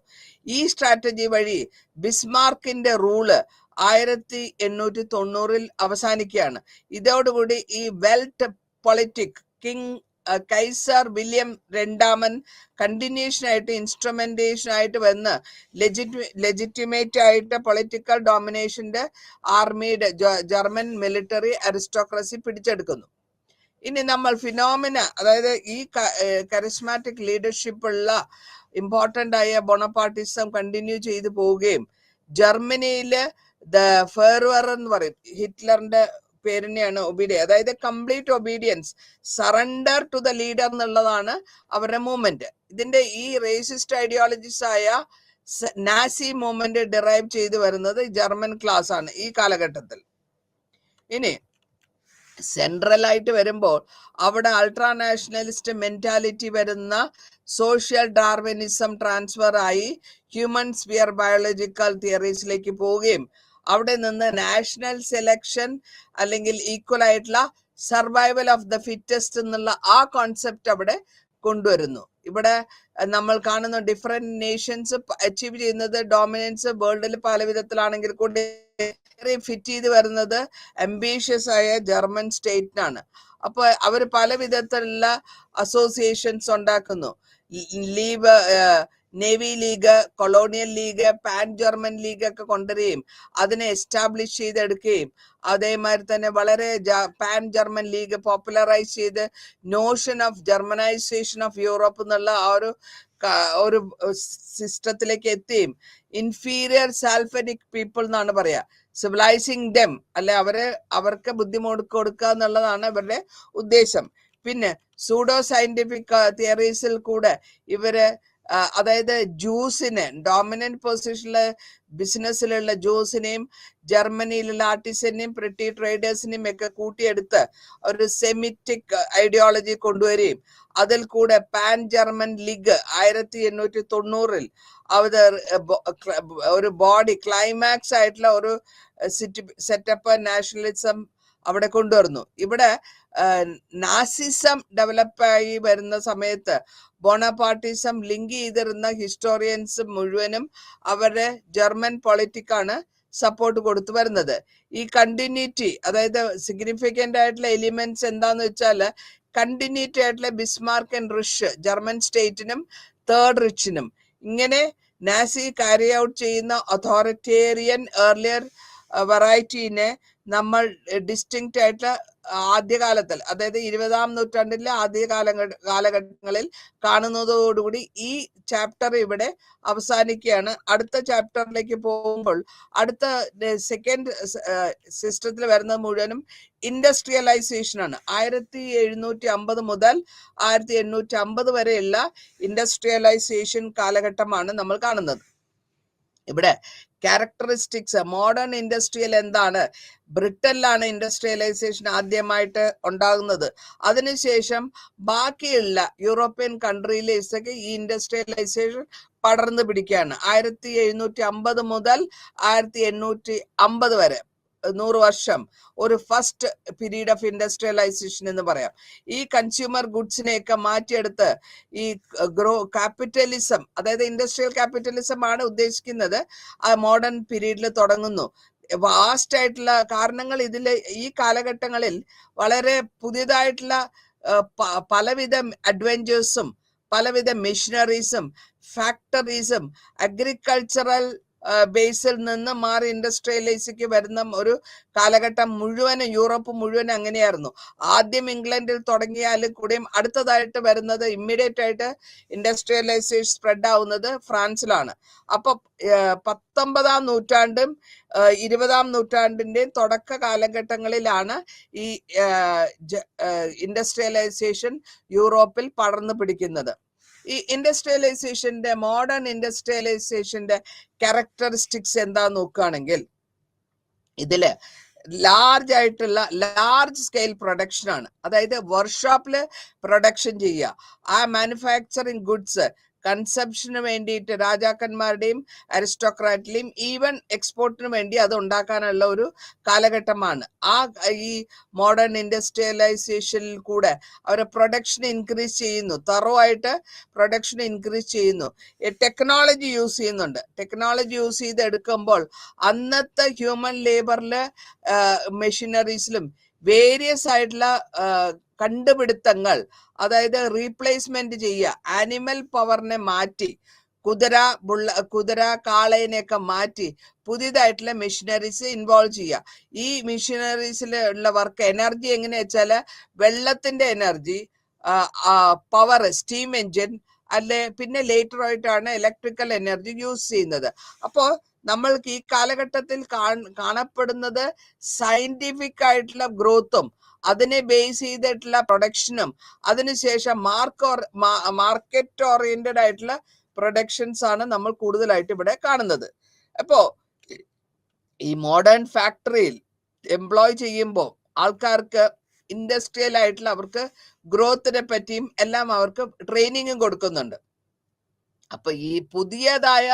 ഈ സ്ട്രാറ്റജി വഴി ബിസ്മാർക്കിന്റെ റൂള് 1890 അവസാനിക്കുകയാണ്. ഇതോടുകൂടി ഈ വെൽറ്റ് പൊളിറ്റിക് കിങ് കൈസർ വില്യം രണ്ടാമൻ കണ്ടിന്യൂഷൻ ആയിട്ട് ഇൻസ്ട്രുമെന്റേഷൻ ആയിട്ട് വന്ന് ലെജിറ്റിമേറ്റ് ആയിട്ട് പൊളിറ്റിക്കൽ ഡോമിനേഷന്റെ ആർമിയുടെ ജർമ്മൻ മിലിറ്ററി അരിസ്റ്റോക്രസി പിടിച്ചെടുക്കുന്നു. ഇനി നമ്മൾ ഫിനോമിന, അതായത് ഈ കരിസ്മാറ്റിക് ലീഡർഷിപ്പ് ഉള്ള ഇമ്പോർട്ടന്റ് ആയ ബോണപ്പാർട്ടിസം കണ്ടിന്യൂ ചെയ്തു പോവുകയും ജർമ്മനിയില് ദ ഫെർവർ എന്ന് പറയും, ഹിറ്റ്ലറിന്റെ പേരിനെയാണ് ഒബീഡിയൻ, അതായത് complete obedience, surrender to the leader എന്നുള്ളതാണ് അവരുടെ മൂവ്മെന്റ്. ഇതിന്റെ ഈ റേസിസ്റ്റ് ഐഡിയോളജീസ് ആയ നാസി മൂവ്മെന്റ് ഡിറൈവ് ചെയ്തു വരുന്നത് ജർമ്മൻ ക്ലാസ് ആണ് ഈ കാലഘട്ടത്തിൽ. ഇനി സെൻട്രൽ ആയിട്ട് വരുമ്പോൾ അവിടെ അൾട്രാ നാഷണലിസ്റ്റ് മെന്റാലിറ്റി വരുന്ന സോഷ്യൽ ഡാർവിനിസം ട്രാൻസ്ഫർ ആയി ഹ്യൂമൻ സ്പിയർ ബയോളജിക്കൽ തിയറീസിലേക്ക് പോവുകയും അവിടെ നിന്ന് നാഷണൽ സെലക്ഷൻ അല്ലെങ്കിൽ ഈക്വൽ ആയിട്ടുള്ള സർവൈവൽ ഓഫ് ദ ഫിറ്റസ്റ്റ് എന്നുള്ള ആ കോൺസെപ്റ്റ് അവിടെ കൊണ്ടുവരുന്നു. ഇവിടെ നമ്മൾ കാണുന്ന ഡിഫറെന്റ് നേഷൻസ് അച്ചീവ് ചെയ്യുന്നത് ഡോമിനൻസ് വേൾഡിൽ പല വിധത്തിലാണെങ്കിൽ കൂടി ഫിറ്റ് ചെയ്ത് വരുന്നത് അംബീഷ്യസ് ആയ ജർമ്മൻ സ്റ്റേറ്റിനാണ്. അപ്പൊ അവർ പല വിധത്തിലുള്ള അസോസിയേഷൻസ് ഉണ്ടാക്കുന്നു. Navy league, colonial league, pan German league ഒക്കെ കൊണ്ടുവരികയും അതിനെ എസ്റ്റാബ്ലിഷ് ചെയ്തെടുക്കുകയും അതേമാതിരി തന്നെ വളരെ പാൻ ജർമ്മൻ ലീഗ് പോപ്പുലറൈസ് ചെയ്ത് നോഷൻ ഓഫ് ജർമ്മനൈസേഷൻ ഓഫ് യൂറോപ്പ് എന്നുള്ള ആ ഒരു സിസ്റ്റത്തിലേക്ക് എത്തുകയും ഇൻഫീരിയർ സാൽഫനിക് പീപ്പിൾ എന്നാണ് പറയാ, സിവിലൈസിങ് ദം, അല്ലെ അവർക്ക് ബുദ്ധിമുട്ട് കൊടുക്കുക എന്നുള്ളതാണ് ഇവരുടെ ഉദ്ദേശം. പിന്നെ സൂഡോ സയന്റിഫിക് തിയറീസിൽ കൂടെ ഇവര് അതായത് ജ്യൂസിനെ ഡോമിനന്റ് പൊസിഷനിലെ ബിസിനസ്സിലുള്ള ജ്യൂസിനെയും ജർമ്മനിയിലുള്ള ആർട്ടിസനെയും പ്രിറ്റി ട്രേഡേഴ്സിനെയും ഒക്കെ കൂട്ടിയെടുത്ത് ഒരു സെമിറ്റിക് ഐഡിയോളജി കൊണ്ടുവരികയും അതിൽ കൂടെ പാൻ ജർമ്മൻ ലീഗ് 1890 ഒരു ബോഡി ക്ലൈമാക്സ് ആയിട്ടുള്ള ഒരു സെറ്റപ്പ് നാഷണലിസം അവിടെ കൊണ്ടുവരുന്നു. ഇവിടെ നാസിസം ഡെവലപ്പായി വരുന്ന സമയത്ത് ബോണപാർട്ടിസം ലിങ്ക് ചെയ്തിരുന്ന ഹിസ്റ്റോറിയൻസ് മുഴുവനും അവരുടെ ജർമ്മൻ പൊളിറ്റിക്കാണ് സപ്പോർട്ട് കൊടുത്തു വരുന്നത്. ഈ കണ്ടിന്യൂറ്റി, അതായത് സിഗ്നിഫിക്കന്റ് ആയിട്ടുള്ള എലിമെന്റ്സ് എന്താന്ന് വെച്ചാൽ കണ്ടിന്യൂറ്റി ആയിട്ടുള്ള ബിസ്മാർക്ക് ആൻഡ് റിഷ് ജർമ്മൻ സ്റ്റേറ്റിനും തേർഡ് റിച്ചിനും ഇങ്ങനെ നാസി കാരി ഔട്ട് ചെയ്യുന്ന അതോറിറ്റേറിയൻ ഏർലിയർ വെറൈറ്റീനെ നമ്മൾ ഡിസ്റ്റിങ്ക്റ്റ് ആയിട്ടുള്ള ആദ്യകാലത്തിൽ, അതായത് 20ാം നൂറ്റാണ്ടിലെ ആദ്യ കാലഘട്ടങ്ങളിൽ കാണുന്നതോടുകൂടി ഈ ചാപ്റ്റർ ഇവിടെ അവസാനിക്കുകയാണ്. അടുത്ത ചാപ്റ്ററിലേക്ക് പോകുമ്പോൾ അടുത്ത സെക്കൻഡ് സിസ്റ്റത്തിൽ വരുന്നത് മുഴുവനും ഇൻഡസ്ട്രിയലൈസേഷൻ ആണ്. 1750 മുതൽ 1850 വരെയുള്ള ഇൻഡസ്ട്രിയലൈസേഷൻ കാലഘട്ടമാണ് നമ്മൾ കാണുന്നത്. ഇവിടെ ക്യാരക്ടറിസ്റ്റിക്സ് മോഡേൺ ഇൻഡസ്ട്രിയൽ എന്താണ്? ബ്രിട്ടനിലാണ് ഇൻഡസ്ട്രിയലൈസേഷൻ ആദ്യമായിട്ട് ഉണ്ടാകുന്നത്. അതിനുശേഷം ബാക്കിയുള്ള യൂറോപ്യൻ കൺട്രിയിലേക്ക് ഈ ഇൻഡസ്ട്രിയലൈസേഷൻ പടർന്നു പിടിക്കുകയാണ്. 1750 മുതൽ 1850 വരെ 100 വർഷം ഒരു ഫസ്റ്റ് പീരീഡ് ഓഫ് ഇൻഡസ്ട്രിയലൈസേഷൻ എന്ന് പറയാം. ഈ കൺസ്യൂമർ ഗുഡ്സിനെയൊക്കെ മാറ്റിയെടുത്ത് ഈ ക്യാപിറ്റലിസം, അതായത് ഇൻഡസ്ട്രിയൽ ക്യാപിറ്റലിസം ആണ് ഉദ്ദേശിക്കുന്നത്, ആ മോഡേൺ പീരീഡിൽ തുടങ്ങുന്നു. വാസ്റ്റ് ആയിട്ടുള്ള കാരണങ്ങൾ ഈ കാലഘട്ടങ്ങളിൽ വളരെ പുതിയതായിട്ടുള്ള പലവിധ അഡ്വഞ്ചേഴ്സും പലവിധ മെഷീനറീസും ഫാക്ടറീസും അഗ്രികൾച്ചറൽ ബേസിൽ നിന്ന് മാറി ഇൻഡസ്ട്രിയലൈസിക്ക് വരുന്ന ഒരു കാലഘട്ടം മുഴുവനും, യൂറോപ്പ് മുഴുവൻ അങ്ങനെയായിരുന്നു. ആദ്യം ഇംഗ്ലണ്ടിൽ തുടങ്ങിയാലും കൂടെയും അടുത്തതായിട്ട് വരുന്നത് ഇമ്മീഡിയറ്റ് ആയിട്ട് ഇൻഡസ്ട്രിയലൈസേഷൻ സ്പ്രെഡ് ആവുന്നത് ഫ്രാൻസിലാണ്. അപ്പൊ 19ാം നൂറ്റാണ്ടും 20ാം നൂറ്റാണ്ടിന്റെയും തുടക്ക കാലഘട്ടങ്ങളിലാണ് ഈ ഇൻഡസ്ട്രിയലൈസേഷൻ യൂറോപ്പിൽ പടർന്നു പിടിക്കുന്നത്. ഈ ഇൻഡസ്ട്രിയലൈസേഷന്റെ മോഡേൺ ഇൻഡസ്ട്രിയലൈസേഷന്റെ ക്യാരക്ടറിസ്റ്റിക്സ് എന്താ നോക്കുകയാണെങ്കിൽ, ഇതില് ലാർജ് സ്കെയിൽ പ്രൊഡക്ഷൻ ആണ്. അതായത് വർക്ക്ഷോപ്പില് പ്രൊഡക്ഷൻ ചെയ്യുക. ആ മാനുഫാക്ചറിങ് ഗുഡ്സ് കൺസംഷന് വേണ്ടിയിട്ട് രാജാക്കന്മാരുടെയും അരിസ്റ്റോക്രാറ്റിലെയും ഈവൻ എക്സ്പോർട്ടിന് വേണ്ടി അത് ഉണ്ടാക്കാനുള്ള ഒരു കാലഘട്ടമാണ്. ഈ മോഡേൺ ഇൻഡസ്ട്രിയലൈസേഷനിൽ കൂടെ അവരെ പ്രൊഡക്ഷൻ ഇൻക്രീസ് ചെയ്യുന്നു, തറവായിട്ട് പ്രൊഡക്ഷൻ ഇൻക്രീസ് ചെയ്യുന്നു, ടെക്നോളജി യൂസ് ചെയ്യുന്നുണ്ട്. ടെക്നോളജി യൂസ് ചെയ്തെടുക്കുമ്പോൾ അന്നത്തെ ഹ്യൂമൻ ലേബറില് മെഷീനറീസിലും വേരിയസ് ആയിട്ടുള്ള കണ്ടുപിടുത്തങ്ങൾ, അതായത് റീപ്ലേസ്മെന്റ് ചെയ്യുക, ആനിമൽ പവറിനെ മാറ്റി കുതിര കാളേനെയൊക്കെ മാറ്റി പുതിയതായിട്ടുള്ള മെഷീനറീസ് ഇൻവോൾവ് ചെയ്യുക. ഈ മെഷീനറീസിലുള്ള വർക്ക് എനർജി എങ്ങനെയാ വെച്ചാൽ വെള്ളത്തിന്റെ എനർജി, പവർ, സ്റ്റീം എഞ്ചിൻ അല്ലെ, പിന്നെ ലേറ്റർ ആയിട്ടാണ് ഇലക്ട്രിക്കൽ എനർജി യൂസ് ചെയ്യുന്നത്. അപ്പോ നമ്മൾക്ക് ഈ കാലഘട്ടത്തിൽ കാണപ്പെടുന്നത് സയന്റിഫിക് ആയിട്ടുള്ള ഗ്രോത്തും അതിനെ ബേസ് ചെയ്തിട്ടുള്ള പ്രൊഡക്ഷനും അതിനുശേഷം മാർക്കറ്റ് ഓറിയന്റഡ് ആയിട്ടുള്ള പ്രൊഡക്ഷൻസ് ആണ് നമ്മൾ കൂടുതലായിട്ട് ഇവിടെ കാണുന്നത്. അപ്പോ ഈ മോഡേൺ ഫാക്ടറിയിൽ എംപ്ലോയ് ചെയ്യുമ്പോൾ ആൾക്കാർക്ക് ഇൻഡസ്ട്രിയൽ ആയിട്ടുള്ള അവർക്ക് ഗ്രോത്തിനെ പറ്റിയും എല്ലാം അവർക്ക് ട്രെയിനിങ്ങും കൊടുക്കുന്നുണ്ട്. അപ്പൊ ഈ പുതിയതായ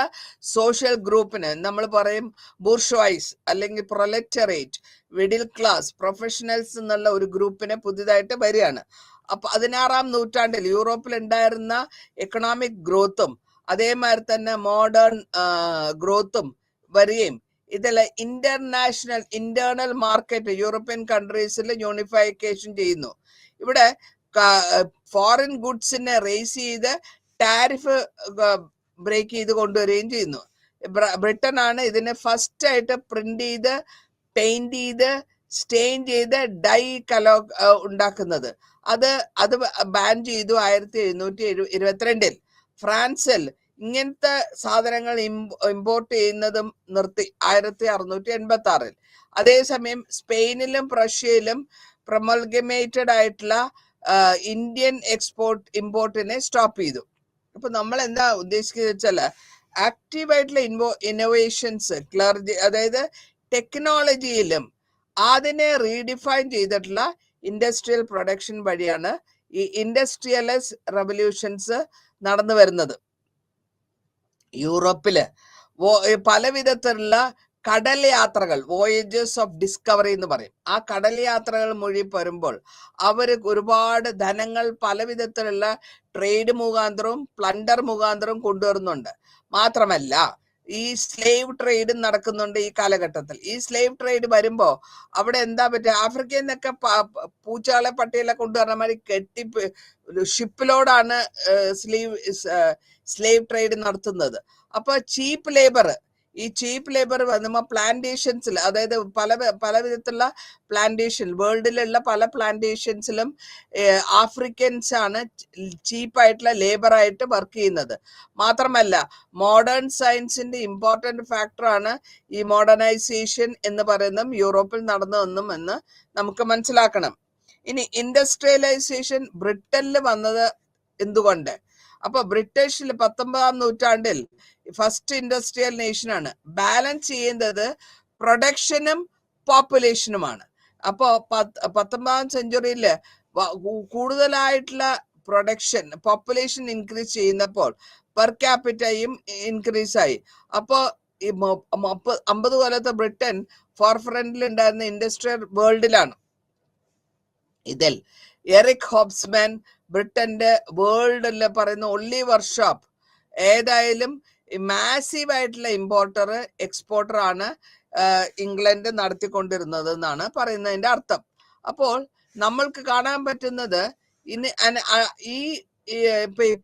സോഷ്യൽ ഗ്രൂപ്പിന് നമ്മൾ പറയും ബൂർഷ്വായ്സ് അല്ലെങ്കിൽ പ്രൊലറ്ററേറ്റ്, മിഡിൽ ക്ലാസ്, പ്രൊഫഷണൽസ് എന്നുള്ള ഒരു ഗ്രൂപ്പിന് പുതിയതായിട്ട് വരികയാണ്. അപ്പൊ 16ാം നൂറ്റാണ്ടിൽ യൂറോപ്പിൽ ഉണ്ടായിരുന്ന എക്കണോമിക് ഗ്രോത്തും അതേമാതിരി തന്നെ മോഡേൺ ഗ്രോത്തും വരികയും ഇതിൽ ഇന്റേണൽ മാർക്കറ്റ് യൂറോപ്യൻ കൺട്രീസിൽ യൂണിഫിക്കേഷൻ ചെയ്യുന്നു. ഇവിടെ ഫോറിൻ ഗുഡ്സിനെ റേസ് ചെയ്ത് ടാരിഫ് ബ്രേക്ക് ചെയ്ത് കൊണ്ടുവരികയും ചെയ്യുന്നു. ബ്രിട്ടൻ ആണ് ഇതിനെ ഫസ്റ്റ് ആയിട്ട് പ്രിന്റ് ചെയ്ത് പെയിന്റ് ചെയ്ത് സ്റ്റെയിൻ ചെയ്ത് ഡൈ ഉണ്ടാക്കുന്നത്. അത് ബാൻ ചെയ്തു 1722. ഫ്രാൻസിൽ ഇങ്ങനത്തെ സാധനങ്ങൾ ഇമ്പോർട്ട് ചെയ്യുന്നതും നിർത്തി 1686. അതേസമയം സ്പെയിനിലും പ്രഷ്യയിലും പ്രൊമൾഗമേറ്റഡ് ആയിട്ടുള്ള ഇന്ത്യൻ ഇമ്പോർട്ടിനെ സ്റ്റോപ്പ് ചെയ്തു. അപ്പൊ നമ്മൾ എന്താ ഉദ്ദേശിക്കുന്നത് വെച്ചാൽ ആക്റ്റീവായിട്ടുള്ള ഇന്നോവേഷൻസ് അതായത് ടെക്നോളജിയിലും അതിനെ റീഡിഫൈൻ ചെയ്തിട്ടുള്ള ഇൻഡസ്ട്രിയൽ പ്രൊഡക്ഷൻ വഴിയാണ് ഈ ഇൻഡസ്ട്രിയലൈസ് റെവല്യൂഷൻസ് നടന്നു വരുന്നത്. യൂറോപ്പില് പല വിധത്തിലുള്ള കടൽ യാത്രകൾ, വോയേജസ് ഓഫ് ഡിസ്കവറി എന്ന് പറയും. ആ കടൽ യാത്രകൾ മൊഴി വരുമ്പോൾ അവര് ഒരുപാട് ധനങ്ങൾ പല വിധത്തിലുള്ള ട്രേഡ് മുഖാന്തരവും പ്ലണ്ടർ മുഖാന്തരവും കൊണ്ടുവരുന്നുണ്ട്. മാത്രമല്ല ഈ സ്ലേവ് ട്രേഡ് നടക്കുന്നുണ്ട് ഈ കാലഘട്ടത്തിൽ. ഈ സ്ലേവ് ട്രേഡ് വരുമ്പോ അവിടെ എന്താ പറ്റുക, ആഫ്രിക്കയിൽ നിന്നൊക്കെ പൂച്ചകളെ പട്ടികളെ കൊണ്ടുവരുന്ന മാതിരി കെട്ടി ഷിപ്പിലോടാണ് സ്ലേവ് ട്രേഡ് നടത്തുന്നത്. അപ്പൊ ഈ ചീപ്പ് ലേബർ വന്നുമ്പോൾ പ്ലാന്റേഷൻസിൽ, അതായത് പല വിധത്തിലുള്ള പ്ലാന്റേഷൻ വേൾഡിലുള്ള പല പ്ലാന്റേഷൻസിലും ആഫ്രിക്കൻസ് ആണ് ചീപ്പായിട്ടുള്ള ലേബറായിട്ട് വർക്ക് ചെയ്യുന്നത്. മാത്രമല്ല മോഡേൺ സയൻസിന്റെ ഇമ്പോർട്ടന്റ് ഫാക്ടറാണ് ഈ മോഡേണൈസേഷൻ എന്ന് പറയുന്നതും യൂറോപ്പിൽ നടന്നതെന്നും എന്ന് നമുക്ക് മനസ്സിലാക്കണം. ഇനി ഇൻഡസ്ട്രിയലൈസേഷൻ ബ്രിട്ടനിൽ വന്നത് എന്തുകൊണ്ട്? അപ്പൊ ബ്രിട്ടീഷിൽ 19ാം നൂറ്റാണ്ടിൽ ഫസ്റ്റ് ഇൻഡസ്ട്രിയൽ നേഷനാണ്. ബാലൻസ് ചെയ്യുന്നത് പ്രൊഡക്ഷനും പോപ്പുലേഷനുമാണ്. അപ്പോ 19ാം സെഞ്ചുറിയിൽ കൂടുതലായിട്ടുള്ള പ്രൊഡക്ഷൻ പോപ്പുലേഷൻ ഇൻക്രീസ് ചെയ്യുന്നപ്പോൾ പെർ ക്യാപിറ്റയും ഇൻക്രീസ് ആയി. അപ്പോ ഈ 50 കൊല്ലത്തെ ബ്രിട്ടൻ ഫോർ ഫ്രണ്ടിൽ ഉണ്ടായിരുന്ന ഇൻഡസ്ട്രിയൽ വേൾഡിലാണ്. ഇതിൽ എറിക് ഹോബ്സ്മാൻ ബ്രിട്ടന്റെ വേൾഡില് പറയുന്ന ഒലിവർ ഷോപ്പ് ഏതായാലും മാസീവ് ആയിട്ടുള്ള ഇമ്പോർട്ടർ എക്സ്പോർട്ടർ ആണ് ഇംഗ്ലണ്ട് നടത്തിക്കൊണ്ടിരുന്നത് എന്നാണ് പറയുന്നതിന്റെ അർത്ഥം. അപ്പോൾ നമ്മൾക്ക് കാണാൻ പറ്റുന്നത് ഈ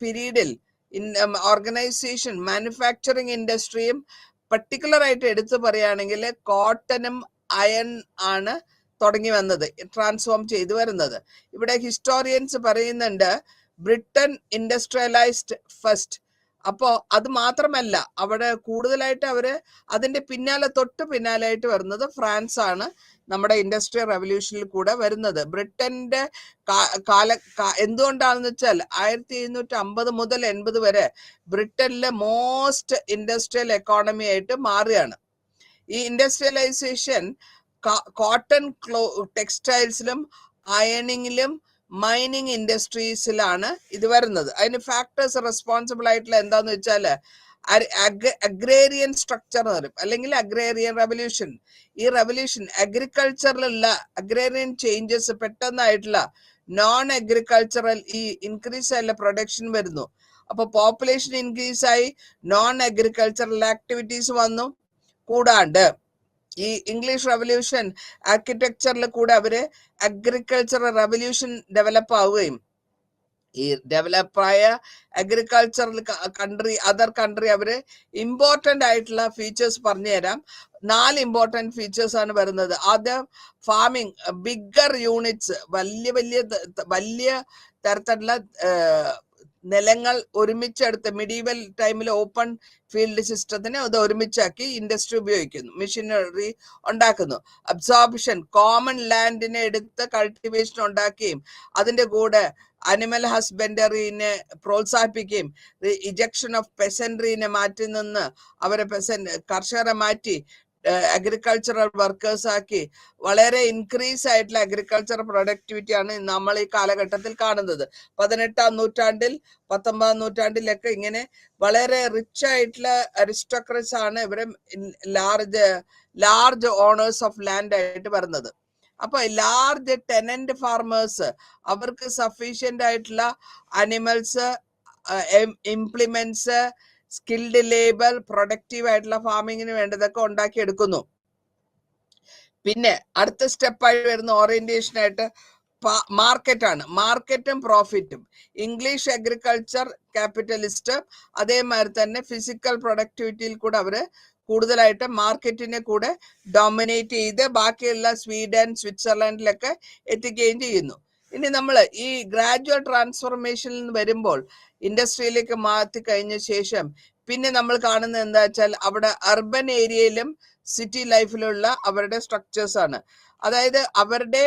പീരീഡിൽ ഓർഗനൈസേഷൻ മാനുഫാക്ചറിങ് ഇൻഡസ്ട്രിയും പർട്ടിക്കുലർ ആയിട്ട് എടുത്തു പറയുകയാണെങ്കിൽ കോട്ടനും അയൺ ആണ് തുടങ്ങി വന്നത്, ട്രാൻസ്ഫോം ചെയ്തു വരുന്നത്. ഇവിടെ ഹിസ്റ്റോറിയൻസ് പറയുന്നുണ്ട് ബ്രിട്ടൻ ഇൻഡസ്ട്രിയലൈസ്ഡ് ഫസ്റ്റ്. അപ്പോ അത് മാത്രമല്ല, അവിടെ കൂടുതലായിട്ട് അവര് അതിന്റെ തൊട്ട് പിന്നാലായിട്ട് വരുന്നത് ഫ്രാൻസ് ആണ് നമ്മുടെ ഇൻഡസ്ട്രിയൽ റവല്യൂഷനിൽ കൂടെ വരുന്നത്. ബ്രിട്ടന്റെ എന്തുകൊണ്ടാണെന്ന് വെച്ചാൽ 1750 മുതൽ 80 വരെ ബ്രിട്ടനിലെ മോസ്റ്റ് ഇൻഡസ്ട്രിയൽ എക്കോണമി ആയിട്ട് മാറുകയാണ്. ഈ ഇൻഡസ്ട്രിയലൈസേഷൻ കോട്ടൺ ടെക്സ്റ്റൈൽസിലും അയണിങ്ങിലും മൈനിങ് ഇൻഡസ്ട്രീസിലാണ് ഇത് വരുന്നത്. അതിന് ഫാക്ടേഴ്സ് റെസ്പോൺസിബിൾ ആയിട്ടുള്ള എന്താന്ന് വെച്ചാൽ അഗ്രേറിയൻ സ്ട്രക്ചർ എന്ന് പറയും, അല്ലെങ്കിൽ അഗ്രേറിയൻ റവല്യൂഷൻ. ഈ റവല്യൂഷൻ അഗ്രികൾച്ചറിലുള്ള അഗ്രേറിയൻ ചേഞ്ചസ് പെട്ടെന്നായിട്ടുള്ള നോൺ അഗ്രികൾച്ചറൽ ഈ ഇൻക്രീസ് ആയിട്ടുള്ള പ്രൊഡക്ഷൻ വരുന്നു. അപ്പൊ പോപ്പുലേഷൻ ഇൻക്രീസ് ആയി, നോൺ അഗ്രികൾച്ചറൽ ആക്ടിവിറ്റീസ് വന്നു. കൂടാണ്ട് ഈ ഇംഗ്ലീഷ് റവല്യൂഷൻ ആർക്കിടെക്ചറിൽ കൂടെ അവര് അഗ്രികൾച്ചറൽ റവല്യൂഷൻ ഡെവലപ്പ് ആവുകയും ഈ ഡെവലപ്പായ അഗ്രികൾച്ചറൽ അതർ കൺട്രി അവര് ഇമ്പോർട്ടന്റ് ആയിട്ടുള്ള ഫീച്ചേഴ്സ് പറഞ്ഞു തരാം. 4 ഇമ്പോർട്ടന്റ് ഫീച്ചേഴ്സ് ആണ് വരുന്നത്. ആദ്യം ഫാമിംഗ്, ബിഗ്ഗർ യൂണിറ്റ്സ്, വലിയ തരത്തിലുള്ള നിലങ്ങൾ ഒരുമിച്ചെടുത്ത് മിഡീവൽ ടൈമിൽ ഓപ്പൺ ഫീൽഡ് സിസ്റ്റത്തിനെ അത് ഒരുമിച്ചാക്കി ഇൻഡസ്ട്രി ഉപയോഗിക്കുന്നു, മെഷീനറി ഉണ്ടാക്കുന്നു. അബ്സോർപ്ഷൻ, കോമൺ ലാൻഡിനെ എടുത്ത് കൾട്ടിവേഷൻ ഉണ്ടാക്കുകയും അതിന്റെ കൂടെ അനിമൽ ഹസ്ബൻഡറിനെ പ്രോത്സാഹിപ്പിക്കുകയും ഇജക്ഷൻ ഓഫ് പെസൻട്രീനെ മാറ്റി നിന്ന് അവരെ കർഷകരെ മാറ്റി അഗ്രികൾച്ചറൽ വർക്കേഴ്സ് ആക്കി വളരെ ഇൻക്രീസ് ആയിട്ടുള്ള അഗ്രികൾച്ചറൽ പ്രൊഡക്ടിവിറ്റി ആണ് നമ്മൾ ഈ കാലഘട്ടത്തിൽ കാണുന്നത്. 18ാം നൂറ്റാണ്ടിൽ 19ാം നൂറ്റാണ്ടിലൊക്കെ ഇങ്ങനെ വളരെ റിച്ച് ആയിട്ടുള്ള അരിസ്റ്റോക്രറ്റ്സ് ആണ് ഇവരെ ലാർജ് ഓണേഴ്സ് ഓഫ് ലാൻഡ് ആയിട്ട് വരുന്നത്. അപ്പൊ ലാർജ് ടെനന്റ് ഫാർമേഴ്സ്, അവർക്ക് സഫീഷ്യന്റ് ആയിട്ടുള്ള animals, implements, skilled labour, productive ആയിട്ടുള്ള ഫാമിങ്ങിന് വേണ്ടതൊക്കെ ഉണ്ടാക്കിയെടുക്കുന്നു. പിന്നെ അടുത്ത സ്റ്റെപ്പായി വരുന്ന ഓറിയന്റേഷൻ ആയിട്ട് മാർക്കറ്റാണ്. മാർക്കറ്റും പ്രോഫിറ്റും. ഇംഗ്ലീഷ് അഗ്രികൾച്ചർ ക്യാപിറ്റലിസ്റ്റ് അതേമാതിരി തന്നെ ഫിസിക്കൽ പ്രൊഡക്ടിവിറ്റിയിൽ കൂടെ അവര് കൂടുതലായിട്ട് മാർക്കറ്റിനെ കൂടെ ഡോമിനേറ്റ് ചെയ്ത് ബാക്കിയുള്ള സ്വീഡൻ, സ്വിറ്റ്സർലൻഡിലൊക്കെ എത്തിക്കുകയും ചെയ്യുന്നു. ഇനി നമ്മൾ ഈ ഗ്രാജുവൽ ട്രാൻസ്ഫോർമേഷനിൽ നിന്ന് വരുമ്പോൾ ഇൻഡസ്ട്രിയിലേക്ക് മാറ്റി കഴിഞ്ഞ ശേഷം പിന്നെ നമ്മൾ കാണുന്നത് എന്താ വെച്ചാൽ അവിടെ അർബൻ ഏരിയയിലും സിറ്റി ലൈഫിലുള്ള അവരുടെ സ്ട്രക്ചേഴ്സ് ആണ്. അതായത് അവരുടെ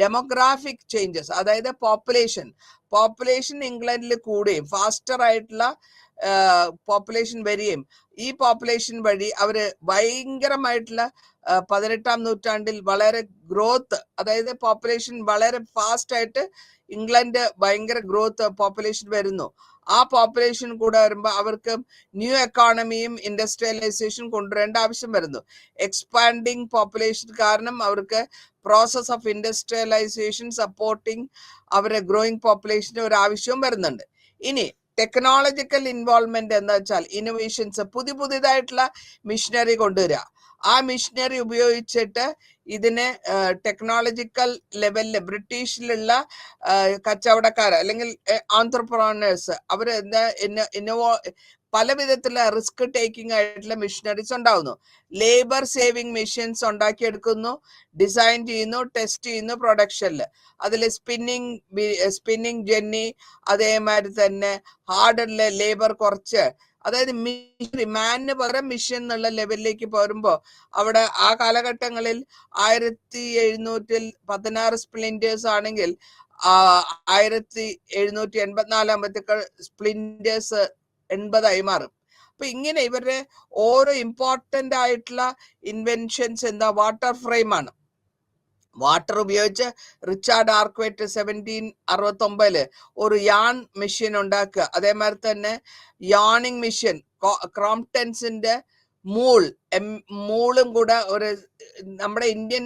ഡെമോഗ്രാഫിക് ചേഞ്ചസ്, അതായത് പോപ്പുലേഷൻ ഇംഗ്ലണ്ടിൽ കൂടുകയും ഫാസ്റ്റർ ആയിട്ടുള്ള പോപ്പുലേഷൻ വരികയും ഈ പോപ്പുലേഷൻ വഴി അവര് ഭയങ്കരമായിട്ടുള്ള 18ാം നൂറ്റാണ്ടിൽ വളരെ ഗ്രോത്ത്, അതായത് പോപ്പുലേഷൻ വളരെ ഫാസ്റ്റ് ആയിട്ട് ഇംഗ്ലണ്ട് ഭയങ്കര ഗ്രോത്ത് പോപ്പുലേഷൻ വരുന്നു. ആ പോപ്പുലേഷൻ കൂടെ വരുമ്പോൾ അവർക്ക് ന്യൂ എക്കോണമിയും ഇൻഡസ്ട്രിയലൈസേഷൻ കൊണ്ടുവരേണ്ട ആവശ്യം വരുന്നു. എക്സ്പാൻഡിങ് പോപ്പുലേഷൻ കാരണം അവർക്ക് പ്രോസസ് ഓഫ് ഇൻഡസ്ട്രിയലൈസേഷൻ സപ്പോർട്ടിങ് അവരെ ഗ്രോയിങ് പോപ്പുലേഷന് ഒരു ആവശ്യവും വരുന്നുണ്ട്. ഇനി ടെക്നോളജിക്കൽ ഇൻവോൾവ്മെന്റ് എന്ന് വെച്ചാൽ ഇന്നോവേഷൻസ്, പുതിയതായിട്ടുള്ള മിഷനറി കൊണ്ടുവരിക. ആ മിഷനറി ഉപയോഗിച്ചിട്ട് ഇതിനെ ടെക്നോളജിക്കൽ ലെവലില് ബ്രിട്ടീഷിലുള്ള കച്ചവടക്കാർ അല്ലെങ്കിൽ ആന്ത്രപ്രണേഴ്സ് അവര് പല വിധത്തിലുള്ള റിസ്ക് ടേക്കിംഗ് ആയിട്ടുള്ള മിഷനറീസ് ഉണ്ടാവുന്നു. ലേബർ സേവിങ് മെഷീൻസ് ഡിസൈൻ ചെയ്യുന്നു, ടെസ്റ്റ് ചെയ്യുന്നു പ്രൊഡക്ഷനിൽ. അതിൽ സ്പിന്നിങ് ജെന്നി, അതേമാതിരി തന്നെ ഹാർഡ് ലേബർ കുറച്ച്, അതായത് മാനിന് പകരം മിഷൻ എന്നുള്ള ലെവലിലേക്ക് പോരുമ്പോ അവിടെ ആ കാലഘട്ടങ്ങളിൽ 1716 സ്പ്ലിന്റേഴ്സ് ആണെങ്കിൽ 1784 സ്പ്ലിൻഡേഴ്സ് 80 മാറും. അപ്പൊ ഇങ്ങനെ ഇവരുടെ ഓരോ ഇമ്പോർട്ടന്റ് ആയിട്ടുള്ള ഇൻവെൻഷൻസ് എന്താ വാട്ടർ ഫ്രെയിം ആണ്. വാട്ടർ ഉപയോഗിച്ച് റിച്ചാർഡ് ആർക്വൈറ്റ് 1769 ഒരു യാൺ മെഷീൻ ഉണ്ടാക്കുക. അതേമാതിരി തന്നെ യാണിങ് മെഷീൻ ക്രോംപ്ടൺസിന്റെ മൂളും കൂടെ ഒരു നമ്മുടെ ഇന്ത്യൻ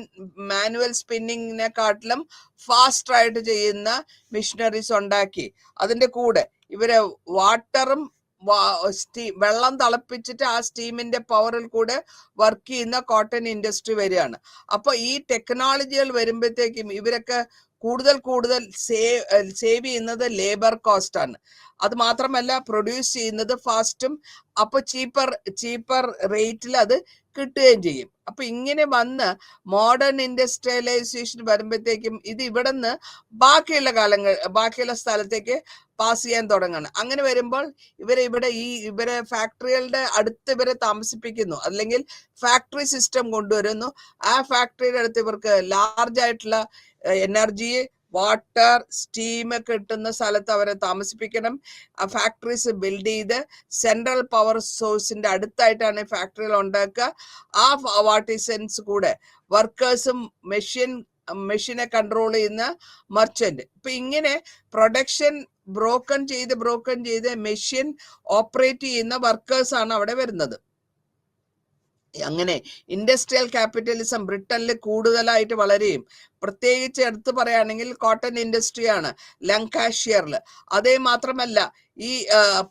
മാനുവൽ സ്പിന്നിങ്ങിനെക്കാട്ടിലും ഫാസ്റ്റർ ആയിട്ട് ചെയ്യുന്ന മിഷനറീസ് ഉണ്ടാക്കി. അതിന്റെ കൂടെ ഇവര് വാട്ടറും വെള്ളം തിളപ്പിച്ചിട്ട് ആ സ്റ്റീമിന്റെ പവറിൽ കൂടെ വർക്ക് ചെയ്യുന്ന കോട്ടൺ ഇൻഡസ്ട്രി വരികയാണ്. അപ്പൊ ഈ ടെക്നോളജികൾ വരുമ്പോഴത്തേക്കും ഇവരൊക്കെ കൂടുതൽ സേവ് ചെയ്യുന്നത് ലേബർ കോസ്റ്റ് ആണ്. അത് മാത്രമല്ല പ്രൊഡ്യൂസ് ചെയ്യുന്നത് ഫാസ്റ്റും അപ്പൊ ചീപ്പർ റേറ്റിൽ അത് കിട്ടുകയും ചെയ്യും. അപ്പൊ ഇങ്ങനെ വന്ന് മോഡേൺ ഇൻഡസ്ട്രിയലൈസേഷൻ വരുമ്പോഴത്തേക്കും ഇത് ഇവിടെ നിന്ന് ബാക്കിയുള്ള സ്ഥലത്തേക്ക് പാസ് ചെയ്യാൻ തുടങ്ങുകയാണ്. അങ്ങനെ വരുമ്പോൾ ഇവരെ ഫാക്ടറികളുടെ അടുത്ത് ഇവരെ താമസിപ്പിക്കുന്നു, അല്ലെങ്കിൽ ഫാക്ടറി സിസ്റ്റം കൊണ്ടുവരുന്നു. ആ ഫാക്ടറിയുടെ അടുത്ത് ഇവർക്ക് ലാർജ് ആയിട്ടുള്ള എനർജി, വാട്ടർ, സ്റ്റീം കിട്ടുന്ന സ്ഥലത്ത് അവരെ താമസിപ്പിക്കണം. ആ ഫാക്ടറീസ് ബിൽഡ് ചെയ്ത് സെൻട്രൽ പവർ സോഴ്സിന്റെ അടുത്തായിട്ടാണ് ഫാക്ടറികൾ ഉണ്ടാക്കുക. ആ വാട്ടിസൻസ് കൂടെ വർക്കേഴ്സും മെഷീനെ കൺട്രോൾ ചെയ്യുന്ന മർച്ചന്റ്. ഇപ്പൊ ഇങ്ങനെ പ്രൊഡക്ഷൻ ബ്രോക്കൺ ചെയ്ത് മെഷീൻ ഓപ്പറേറ്റ് ചെയ്യുന്ന വർക്കേഴ്സ് ആണ് അവിടെ വരുന്നത്. അങ്ങനെ ഇൻഡസ്ട്രിയൽ ക്യാപിറ്റലിസം ബ്രിട്ടനിൽ കൂടുതലായിട്ട് വളരെയും, പ്രത്യേകിച്ച് എടുത്തു പറയുകയാണെങ്കിൽ കോട്ടൺ ഇൻഡസ്ട്രിയാണ് ലങ്കാഷ്യറിൽ. അതേ മാത്രമല്ല ഈ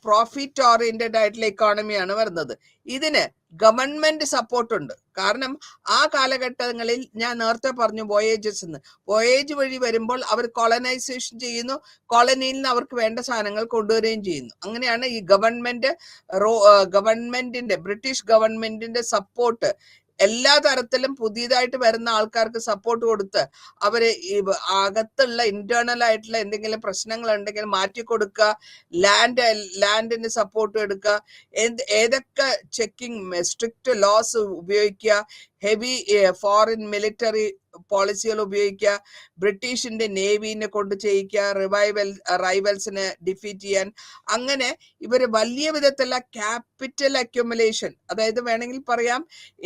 പ്രോഫിറ്റ് ഓറിയന്റഡ് ആയിട്ടുള്ള ഇക്കോണമിയാണ് വരുന്നത്. ഇതിന് ഗവൺമെന്റ് സപ്പോർട്ട് ഉണ്ട്. കാരണം ആ കാലഘട്ടങ്ങളിൽ ഞാൻ നേരത്തെ പറഞ്ഞു വോയേജ് വഴി വരുമ്പോൾ അവർ കോളനൈസേഷൻ ചെയ്യുന്നു, കോളനിയിൽ നിന്ന് അവർക്ക് വേണ്ട സാധനങ്ങൾ കൊണ്ടുവരികയും ചെയ്യുന്നു. അങ്ങനെയാണ് ഈ ഗവൺമെന്റിന്റെ ബ്രിട്ടീഷ് ഗവൺമെന്റിന്റെ സപ്പോർട്ട് എല്ലാ തരത്തിലും പുതിയതായിട്ട് വരുന്ന ആൾക്കാർക്ക് സപ്പോർട്ട് കൊടുത്ത് അവര് ഈ അകത്തുള്ള ഇന്റേണൽ ആയിട്ടുള്ള എന്തെങ്കിലും പ്രശ്നങ്ങൾ ഉണ്ടെങ്കിൽ മാറ്റിക്കൊടുക്കുക, ലാൻഡിന് സപ്പോർട്ട് എടുക്കുക, ഏതൊക്കെ ചെക്കിംഗ് സ്ട്രിക്റ്റ് ലോസ് ഉപയോഗിക്കുക, ഹെവി ഫോറിൻ മിലിറ്ററി പോളിസികൾ ഉപയോഗിക്കുക, ബ്രിട്ടീഷിന്റെ നേവിനെ കൊണ്ട് ചെയ്യിക്കുക, റൈവൽസിനെ ഡിഫീറ്റ് ചെയ്യാൻ. അങ്ങനെ ഇവര് വലിയ വിധത്തിലുള്ള ക്യാപിറ്റൽ അക്യുമുലേഷൻ, അതായത് വേണമെങ്കിൽ പറയാം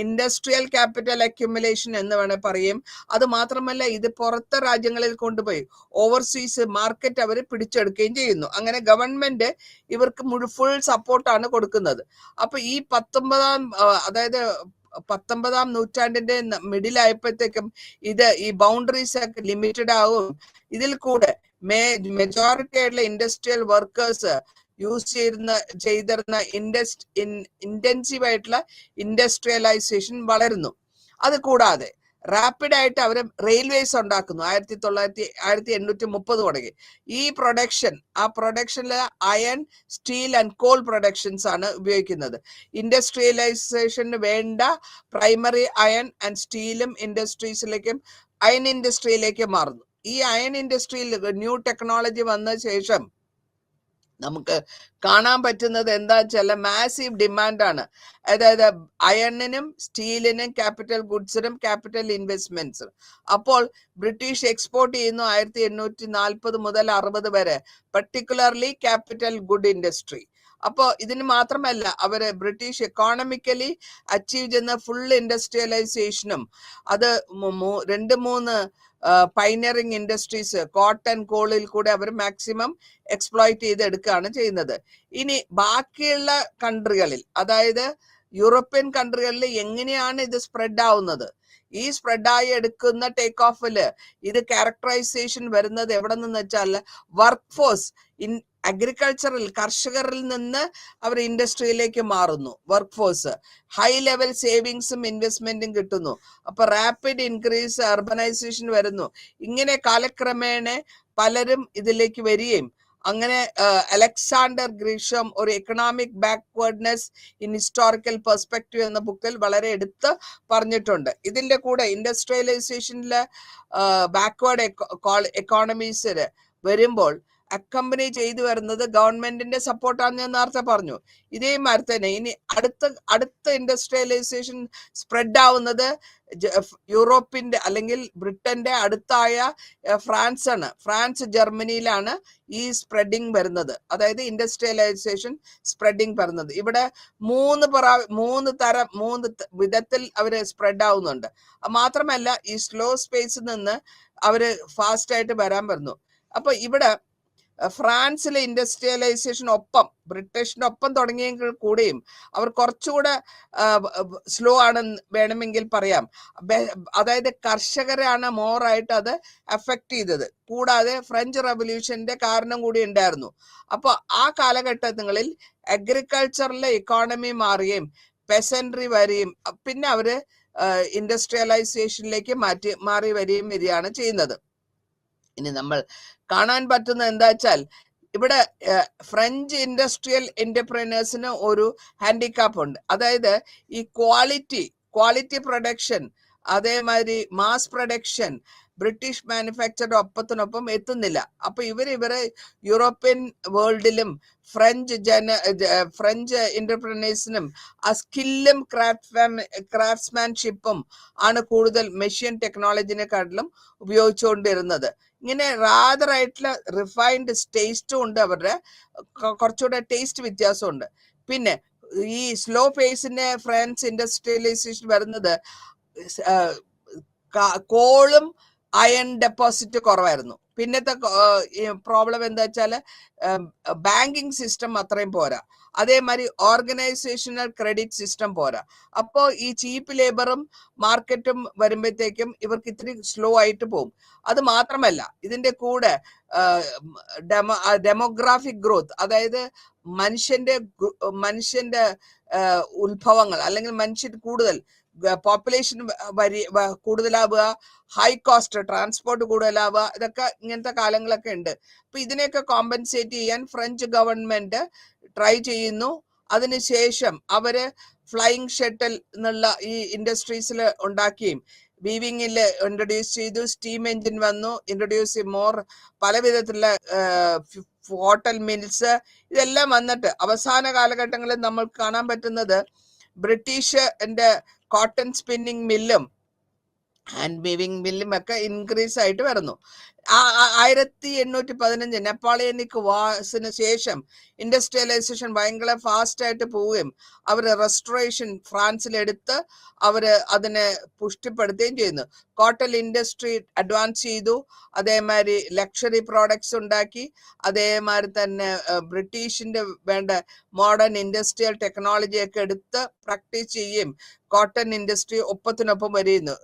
ഇൻഡസ്ട്രിയൽ ക്യാപിറ്റൽ അക്യുമുലേഷൻ എന്ന് വേണേൽ പറയും. അത് മാത്രമല്ല ഇത് പുറത്തെ രാജ്യങ്ങളിൽ കൊണ്ടുപോയി ഓവർസീസ് മാർക്കറ്റ് അവർ പിടിച്ചെടുക്കുകയും ചെയ്യുന്നു. അങ്ങനെ ഗവൺമെന്റ് ഇവർക്ക് ഫുൾ സപ്പോർട്ടാണ് കൊടുക്കുന്നത്. അപ്പൊ ഈ 19ാം നൂറ്റാണ്ടിന്റെ മിഡിലായപ്പോഴത്തേക്കും ഈ ബൗണ്ടറീസ് ഒക്കെ ലിമിറ്റഡ് ആവും. ഇതിൽ കൂടെ മെജോറിറ്റി ആയിട്ടുള്ള ഇൻഡസ്ട്രിയൽ വർക്കേഴ്സ് യൂസ് ചെയ്തിരുന്ന ഇന്റൻസീവ് ആയിട്ടുള്ള ഇൻഡസ്ട്രിയലൈസേഷൻ വളരുന്നു. അത് കൂടാതെ റാപ്പിഡ് ആയിട്ട് അവർ റെയിൽവേസ് ഉണ്ടാക്കുന്നു. 1830 തുടങ്ങി ഈ പ്രൊഡക്ഷനിൽ iron, steel and coal productions ആണ് ഉപയോഗിക്കുന്നത്. ഇൻഡസ്ട്രിയലൈസേഷന് വേണ്ട പ്രൈമറി അയൺ ആൻഡ് സ്റ്റീലും അയൺ ഇൻഡസ്ട്രിയിലേക്ക് മാറുന്നു. ഈ അയൺ ഇൻഡസ്ട്രിയിൽ ന്യൂ ടെക്നോളജി വന്ന ശേഷം നമുക്ക് കാണാൻ പറ്റുന്നത് എന്താ വെച്ചാൽ മാസീവ് ഡിമാൻഡാണ്. അതായത് അയണിനും സ്റ്റീലിനും ക്യാപിറ്റൽ ഗുഡ്സിനും ക്യാപിറ്റൽ ഇൻവെസ്റ്റ്മെന്റ്സും. അപ്പോൾ ബ്രിട്ടീഷ് എക്സ്പോർട്ട് ചെയ്യുന്നു 1840 മുതൽ 60 വരെ, പർട്ടിക്കുലർലി ക്യാപിറ്റൽ ഗുഡ് ഇൻഡസ്ട്രി. അപ്പോൾ ഇതിന് മാത്രമല്ല അവര് ബ്രിട്ടീഷ് എക്കോണമിക്കലി അച്ചീവ് ചെയ്യുന്ന ഫുൾ ഇൻഡസ്ട്രിയലൈസേഷനും അത് 2-3 പൈനറിങ് ഇൻഡസ്ട്രീസ് കോട്ടൺ കോളിൽ കൂടെ അവർ മാക്സിമം എക്സ്പ്ലോയിറ്റ് ചെയ്ത് എടുക്കുകയാണ് ചെയ്യുന്നത്. ഇനി ബാക്കിയുള്ള കൺട്രികളിൽ, അതായത് യൂറോപ്യൻ കൺട്രികളിൽ എങ്ങനെയാണ് ഇത് സ്പ്രെഡ് ആവുന്നത്? ഈ സ്പ്രെഡായി എടുക്കുന്ന ടേക്ക് ഓഫില് ഇത് ക്യാരക്ടറൈസേഷൻ വരുന്നത് എവിടെ നിന്ന് വെച്ചാൽ വർക്ക് ഫോഴ്സ് അഗ്രികൾച്ചറിൽ കർഷകരിൽ നിന്ന് അവർ ഇൻഡസ്ട്രിയിലേക്ക് മാറുന്നു. വർക്ക് ഫോഴ്സ് ഹൈ ലെവൽ സേവിങ്സും ഇൻവെസ്റ്റ്മെന്റും കിട്ടുന്നു. അപ്പൊ റാപ്പിഡ് ഇൻക്രീസ് അർബനൈസേഷൻ വരുന്നു. ഇങ്ങനെ കാലക്രമേണ പലരും ഇതിലേക്ക് വരികയും അങ്ങനെ അലക്സാണ്ടർ ഗ്രീഷം ഒരു economic backwardness in historical perspective എന്ന ബുക്കിൽ വളരെ എടുത്ത് പറഞ്ഞിട്ടുണ്ട്. ഇതിന്റെ കൂടെ ഇൻഡസ്ട്രിയലൈസേഷനിലെ ബാക്ക്വേർഡ് എക്കോണമീസിൽ വരുമ്പോൾ അക്കമ്പനി ചെയ്തു വരുന്നത് ഗവൺമെന്റിന്റെ സപ്പോർട്ടാണെന്ന് ഞാൻ നേരത്തെ പറഞ്ഞു. ഇതേമാതിരി തന്നെ ഇനി അടുത്ത ഇൻഡസ്ട്രിയലൈസേഷൻ സ്പ്രെഡ് ആവുന്നത് യൂറോപ്പിന്റെ അല്ലെങ്കിൽ ബ്രിട്ടന്റെ അടുത്തായ ഫ്രാൻസ് ആണ്. ഫ്രാൻസ് ജർമ്മനിയിലാണ് ഈ സ്പ്രെഡിങ് വരുന്നത്, അതായത് ഇൻഡസ്ട്രിയലൈസേഷൻ സ്പ്രെഡിങ് വരുന്നത്. ഇവിടെ മൂന്ന് വിധത്തിൽ അവര് സ്പ്രെഡ് ആവുന്നുണ്ട്. മാത്രമല്ല ഈ സ്ലോ സ്പേസിൽ നിന്ന് അവര് ഫാസ്റ്റ് ആയിട്ട് വരാൻ വരുന്നു. അപ്പൊ ഇവിടെ ഫ്രാൻസിലെ ഇൻഡസ്ട്രിയലൈസേഷൻ ബ്രിട്ടീഷിനൊപ്പം തുടങ്ങിയെങ്കിൽ കൂടെയും അവർ കുറച്ചുകൂടെ സ്ലോ ആണ് വേണമെങ്കിൽ പറയാം. അതായത് കർഷകരാണ് മോറായിട്ട് അത് അഫക്ട് ചെയ്തത്. കൂടാതെ ഫ്രഞ്ച് റവല്യൂഷന്റെ കാരണം കൂടി ഉണ്ടായിരുന്നു. അപ്പൊ ആ കാലഘട്ടങ്ങളിൽ അഗ്രികൾച്ചറിലെ ഇക്കോണമി മാറുകയും പെസൻട്രി വരികയും പിന്നെ അവര് ഇൻഡസ്ട്രിയലൈസേഷനിലേക്ക് മാറി വരികയാണ് ചെയ്യുന്നത്. ഇനി നമ്മൾ കാണാൻ പറ്റുന്ന എന്താ വെച്ചാൽ ഇവിടെ ഫ്രഞ്ച് ഇൻഡസ്ട്രിയൽ എന്റർപ്രനേഴ്സിന് ഒരു ഹാൻഡിക്കാപ്പ് ഉണ്ട്. അതായത് ഈ ക്വാളിറ്റി പ്രൊഡക്ഷൻ, അതേമാതിരി മാസ് പ്രൊഡക്ഷൻ ബ്രിട്ടീഷ് മാനുഫാക്ചറുടെ ഒപ്പത്തിനൊപ്പം എത്തുന്നില്ല. അപ്പൊ ഇവര് യൂറോപ്യൻ വേൾഡിലും ഫ്രഞ്ച് എന്റർപ്രനേഴ്സിനും ആ സ്കില്ലും ക്രാഫ്റ്റ്സ്മാൻഷിപ്പും ആണ് കൂടുതൽ മെഷീൻ ടെക്നോളജിനെക്കാട്ടിലും ഉപയോഗിച്ചുകൊണ്ടിരുന്നത്. ഇങ്ങനെ റാദറായിട്ടുള്ള റിഫൈൻഡ് ടേസ്റ്റും ഉണ്ട്, അവരുടെ കുറച്ചുകൂടെ ടേസ്റ്റ് വ്യത്യാസമുണ്ട്. പിന്നെ ഈ സ്ലോ പേസിന്റെ ഫ്രഞ്ച് ഇൻഡസ്ട്രിയലൈസേഷൻ വരുന്നത് കോളും അയൺ ഡെപ്പോസിറ്റ് കുറവായിരുന്നു. പിന്നത്തെ പ്രോബ്ലം എന്താ വെച്ചാല് ബാങ്കിങ് സിസ്റ്റം അത്രയും പോരാ, അതേമാതിരി ഓർഗനൈസേഷണൽ ക്രെഡിറ്റ് സിസ്റ്റം പോരാ. അപ്പോ ഈ ചീപ്പ് ലേബറും മാർക്കറ്റും വരുമ്പോഴത്തേക്കും ഇവർക്ക് ഇത്തിരി സ്ലോ ആയിട്ട് പോകും. അത് മാത്രമല്ല ഇതിന്റെ കൂടെ ഡെമോഗ്രാഫിക് ഗ്രോത്ത്, അതായത് മനുഷ്യന്റെ ഉത്ഭവങ്ങൾ അല്ലെങ്കിൽ മനുഷ്യൻ കൂടുതൽ പോപ്പുലേഷൻ കൂടുതലാവുക, ഹൈ കോസ്റ്റ് ട്രാൻസ്പോർട്ട് കൂടുതലാവുക, ഇതൊക്കെ ഇങ്ങനത്തെ കാലങ്ങളൊക്കെ ഉണ്ട്. അപ്പൊ ഇതിനെയൊക്കെ കോമ്പൻസേറ്റ് ചെയ്യാൻ ഫ്രഞ്ച് ഗവൺമെന്റ് ട്രൈ ചെയ്യുന്നു. അതിനുശേഷം അവര് ഫ്ലൈയിങ് ഷട്ടിൽ എന്നുള്ള ഈ ഇൻഡസ്ട്രീസിൽ ഉണ്ടാക്കുകയും വീവിങ്ങിൽ ഇൻട്രൊഡ്യൂസ് ചെയ്തു. സ്റ്റീം എഞ്ചിൻ വന്നു, ഇൻട്രൊഡ്യൂസ് പല വിധത്തിലുള്ള ഹോട്ടൽ മിൽസ്, ഇതെല്ലാം വന്നിട്ട് അവസാന കാലഘട്ടങ്ങളിൽ നമ്മൾ കാണാൻ പറ്റുന്നത് ബ്രിട്ടീഷിന്റെ കോട്ടൺ സ്പിന്നിങ് മില്ലും ഹാൻഡ് വീവിംഗ് മില്ലും ഒക്കെ ഇൻക്രീസ് ആയിട്ട് വരുന്നു. 1815 നെപ്പോളിയനിക് വാഴ്സിന് ശേഷം ഇൻഡസ്ട്രിയലൈസേഷൻ ഭയങ്കര ഫാസ്റ്റ് ആയിട്ട് പോവുകയും അവര് റെസ്റ്റോറേഷൻ ഫ്രാൻസിലെടുത്ത് അവര് അതിനെ പുഷ്ടിപ്പെടുത്തുകയും ചെയ്യുന്നു. കോട്ടൺ ഇൻഡസ്ട്രി അഡ്വാൻസ് ചെയ്തു, അതേമാതിരി ലക്ഷറി പ്രോഡക്ട്സ് ഉണ്ടാക്കി, അതേമാതിരി തന്നെ ബ്രിട്ടീഷിന്റെ വേണ്ട മോഡേൺ ഇൻഡസ്ട്രിയൽ ടെക്നോളജി ഒക്കെ എടുത്ത് പ്രാക്ടീസ് ചെയ്യുകയും കോട്ടൺ ഇൻഡസ്ട്രി ഒപ്പത്തിനൊപ്പം വരുന്നു.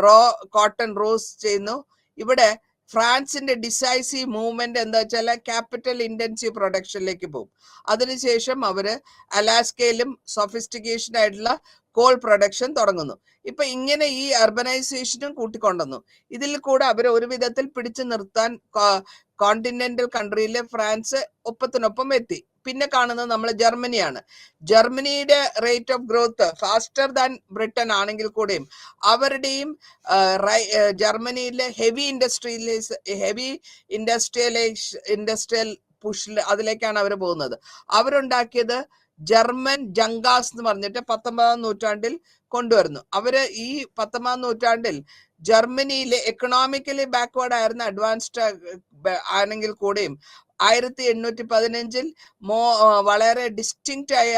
റോ കോട്ടൺ റോസ് ചെയ്യുന്നു. ഇവിടെ ഫ്രാൻസിന്റെ ഡിസൈസീവ് മൂവ്മെന്റ് എന്താ വെച്ചാൽ ക്യാപിറ്റൽ ഇന്റൻസീവ് പ്രൊഡക്ഷനിലേക്ക് പോകും. അതിനുശേഷം അവര് അലാസ്കയിലും സൊഫിസ്റ്റിക്കേഷൻ ആയിട്ടുള്ള കോൾ പ്രൊഡക്ഷൻ തുടങ്ങുന്നു. ഇപ്പൊ ഇങ്ങനെ ഈ അർബനൈസേഷനും കൂട്ടിക്കൊണ്ടുവന്നു. ഇതിൽ കൂടെ അവരെ ഒരു വിധത്തിൽ പിടിച്ചു നിർത്താൻ കോണ്ടിനെന്റൽ കൺട്രിയിലെ ഫ്രാൻസ് ഒപ്പത്തിനൊപ്പം എത്തി. പിന്നെ കാണുന്നത് നമ്മൾ ജർമ്മനിയാണ്. ജർമ്മനിയുടെ rate of growth faster than Britain ആണെങ്കിൽ കൂടെയും അവരുടെയും ജർമ്മനിയിലെ ഹെവി ഇൻഡസ്ട്രിയൽ പുഷിൽ അതിലേക്കാണ് അവർ പോകുന്നത്. അവരുണ്ടാക്കിയത് ജർമ്മൻ ജങ്കാസ് എന്ന് പറഞ്ഞിട്ട് 19ാം നൂറ്റാണ്ടിൽ കൊണ്ടുവരുന്നു. അവര് ഈ 19ാം നൂറ്റാണ്ടിൽ ജർമ്മനിയിലെ എക്കണോമിക്കലി ബാക്ക്വേർഡ് ആയിരുന്ന അഡ്വാൻസ്ഡ് ആണെങ്കിൽ കൂടെയും 1815 വളരെ ഡിസ്റ്റിങ്ക്റ്റ് ആയ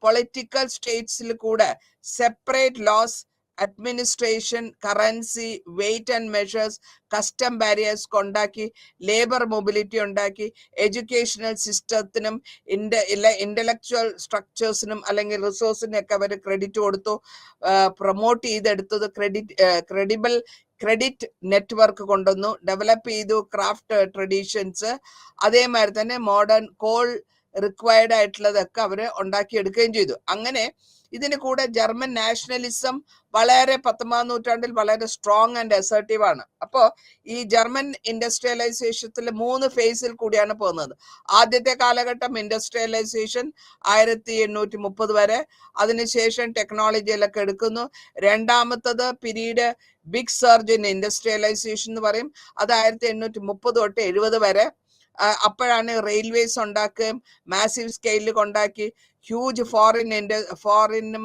പൊളിറ്റിക്കൽ സ്റ്റേറ്റ്സിൽ കൂടെ separate laws, administration, currency, weight and measures, custom barriers ഉണ്ടാക്കി, ലേബർ മൊബിലിറ്റി ഉണ്ടാക്കി, എഡ്യൂക്കേഷണൽ സിസ്റ്റത്തിനും ഇന്റലക്ച്വൽ സ്ട്രക്ചേഴ്സിനും അല്ലെങ്കിൽ റിസോഴ്സിനൊക്കെ അവർ ക്രെഡിറ്റ് കൊടുത്തു. പ്രൊമോട്ട് ചെയ്തെടുത്തത് ക്രെഡിറ്റ് നെറ്റ്വർക്ക് കൊണ്ടുവന്നു, ഡെവലപ്പ് ചെയ്തു ക്രാഫ്റ്റ് ട്രഡീഷൻസ്, അതേമാതിരി തന്നെ മോഡേൺ കോൾ റിക്വയർഡ് ആയിട്ടുള്ളതൊക്കെ അവര് ഉണ്ടാക്കിയെടുക്കുകയും ചെയ്തു. അങ്ങനെ ഇതിന് കൂടെ ജർമ്മൻ നാഷണലിസം വളരെ 19ാം നൂറ്റാണ്ടിൽ വളരെ സ്ട്രോങ് ആൻഡ് അസർട്ടീവ് ആണ്. അപ്പോ ഈ ജർമ്മൻ ഇൻഡസ്ട്രിയലൈസേഷത്തിൽ 3 ഫേസിൽ കൂടിയാണ് പോകുന്നത്. ആദ്യത്തെ കാലഘട്ടം ഇൻഡസ്ട്രിയലൈസേഷൻ 1830 വരെ, അതിനുശേഷം ടെക്നോളജിയിലൊക്കെ എടുക്കുന്നു. രണ്ടാമത്തത് period big surge in industrialisation എന്ന് പറയും. അത് 1830 തൊട്ട് 70 വരെ. അപ്പോഴാണ് റെയിൽവേസ് ഉണ്ടാക്കുകയും മാസീവ് സ്കെയിലിൽ കൊണ്ടാക്കി ഹ്യൂജ് ഫോറിനും